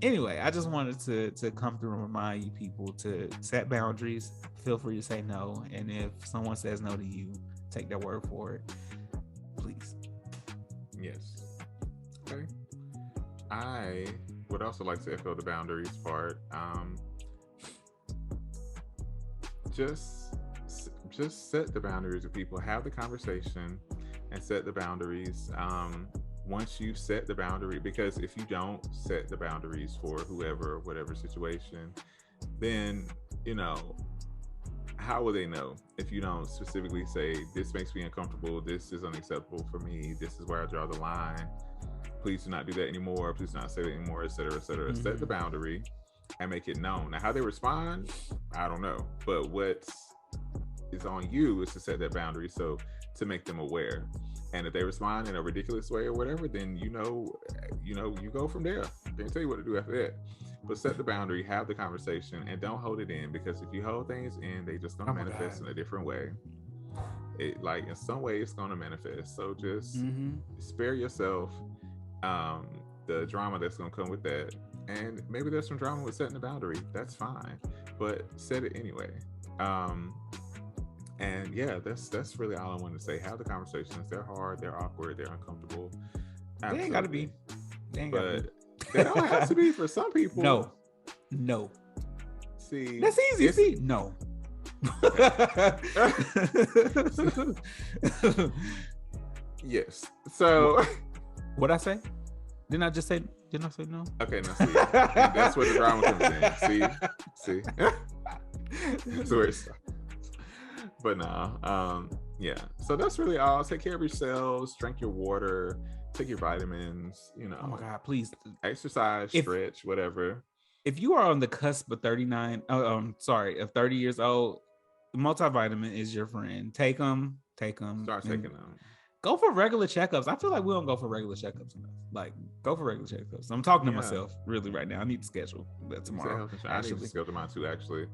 Speaker 1: anyway, I just wanted to come through and remind you people to set boundaries. Feel free to say no. And if someone says no to you, take their word for it, please.
Speaker 2: Yes. Okay. I would also like to echo the boundaries part. Just set the boundaries with people. Have the conversation and set the boundaries. Once you set the boundary, because if you don't set the boundaries for whoever, whatever situation, then how will they know if you don't specifically say, this makes me uncomfortable, this is unacceptable for me, this is where I draw the line, please do not do that anymore, please do not say that anymore, etc., etc. Set the boundary and make it known. Now, how they respond, I don't know, but what is on you is to set that boundary, so to make them aware. And if they respond in a ridiculous way or whatever, then you go from there. Can't tell you what to do after that. But set the boundary, have the conversation, and don't hold it in, because if you hold things in, they just gonna manifest in a different way. In some way it's gonna manifest. So just spare yourself the drama that's gonna come with that. And maybe there's some drama with setting the boundary. That's fine, but set it anyway. And yeah, that's really all I wanted to say. Have the conversations. They're hard, they're awkward, they're uncomfortable. Absolutely. They ain't gotta be. They don't have to be for some people. No. See,
Speaker 1: that's easy. See, no.
Speaker 2: Yes. So
Speaker 1: what'd I say? Didn't I just say Didn't I say no?
Speaker 2: Okay, now see. And that's where the drama comes in. See. That's where it starts. But no, yeah. So that's really all. Take care of yourselves. Drink your water. Take your vitamins. You know.
Speaker 1: Oh my God! Please
Speaker 2: exercise, stretch, whatever.
Speaker 1: If you are on the cusp of of 30 years old, multivitamin is your friend. Take them.
Speaker 2: Start taking them.
Speaker 1: Go for regular checkups. I feel like we don't go for regular checkups enough. Like, go for regular checkups. I'm talking to myself really right now. I need to schedule that tomorrow.
Speaker 2: I need to schedule mine too, actually.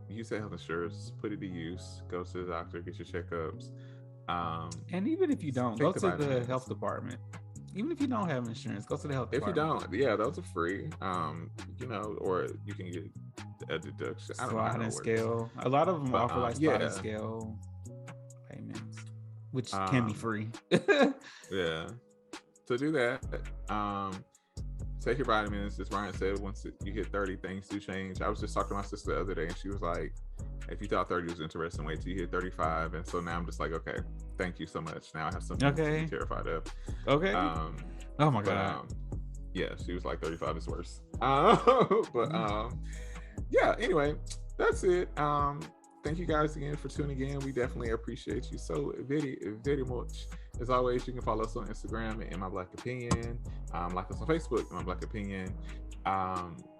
Speaker 2: You say health insurance, put it to use. Go to the doctor, get your checkups.
Speaker 1: And even if you don't, go to the health department. Even if you don't have insurance, go to the health department.
Speaker 2: If you don't, those are free. Or you can get a deduction.
Speaker 1: Sliding scale. A lot of them offer like sliding scale payments, which can be free.
Speaker 2: Yeah. So do that. Take your vitamins. As Bryant said, once you hit 30, things do change. I was just talking to my sister the other day, and she was like, if you thought 30 was interesting, wait till you hit 35. And so now I'm just like, okay, thank you so much. Now I have something to be terrified of.
Speaker 1: Okay. Oh my God.
Speaker 2: Yeah, she was like 35 is worse. Yeah, anyway, that's it. Thank you guys again for tuning in. We definitely appreciate you so very, very much. As always, you can follow us on Instagram at InMyBlackOpinion. Like us on Facebook, InMyBlackOpinion.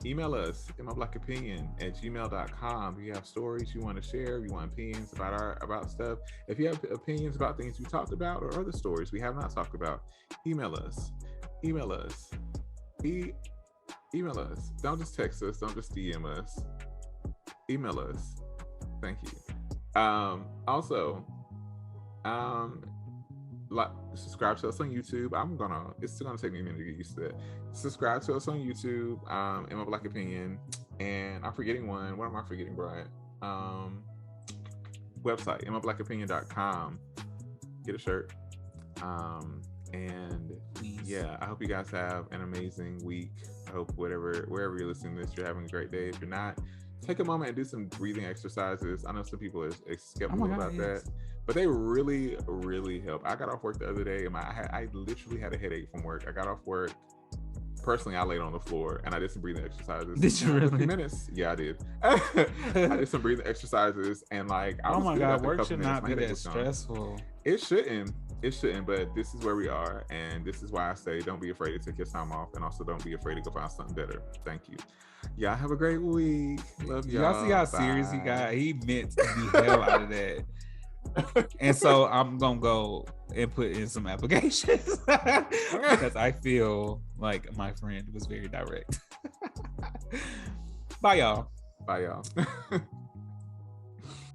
Speaker 2: Email us, InMyBlackOpinion@gmail.com. If you have stories you want to share, you want opinions about stuff. If you have opinions about things we talked about or other stories we have not talked about, email us. Email us. Don't just text us. Don't just DM us. Email us. Thank you. Also, subscribe to us on YouTube. It's still gonna take me a minute to get used to that. Subscribe to us on YouTube, In My Black Opinion. And I'm forgetting one. What am I forgetting, Bryant? Website, InMyBlackOpinion.com. Get a shirt. And yeah, I hope you guys have an amazing week. I hope wherever you're listening to this, you're having a great day. If you're not, take a moment and do some breathing exercises. I know some people are skeptical about that, but they really, really help. I got off work the other day and I literally had a headache from work. I got off work. Personally, I laid on the floor and I did some breathing exercises.
Speaker 1: Did you really?
Speaker 2: 50 minutes? Yeah, I did. I did some breathing exercises and like,
Speaker 1: oh my God, work should not be that stressful.
Speaker 2: It shouldn't, but this is where we are. And this is why I say, don't be afraid to take your time off. And also don't be afraid to go find something better. Thank you. Y'all have a great week. Love y'all.
Speaker 1: Y'all see how serious he got? He meant the hell out of that. And so I'm gonna go and put in some applications because I feel like my friend was very direct. Bye y'all.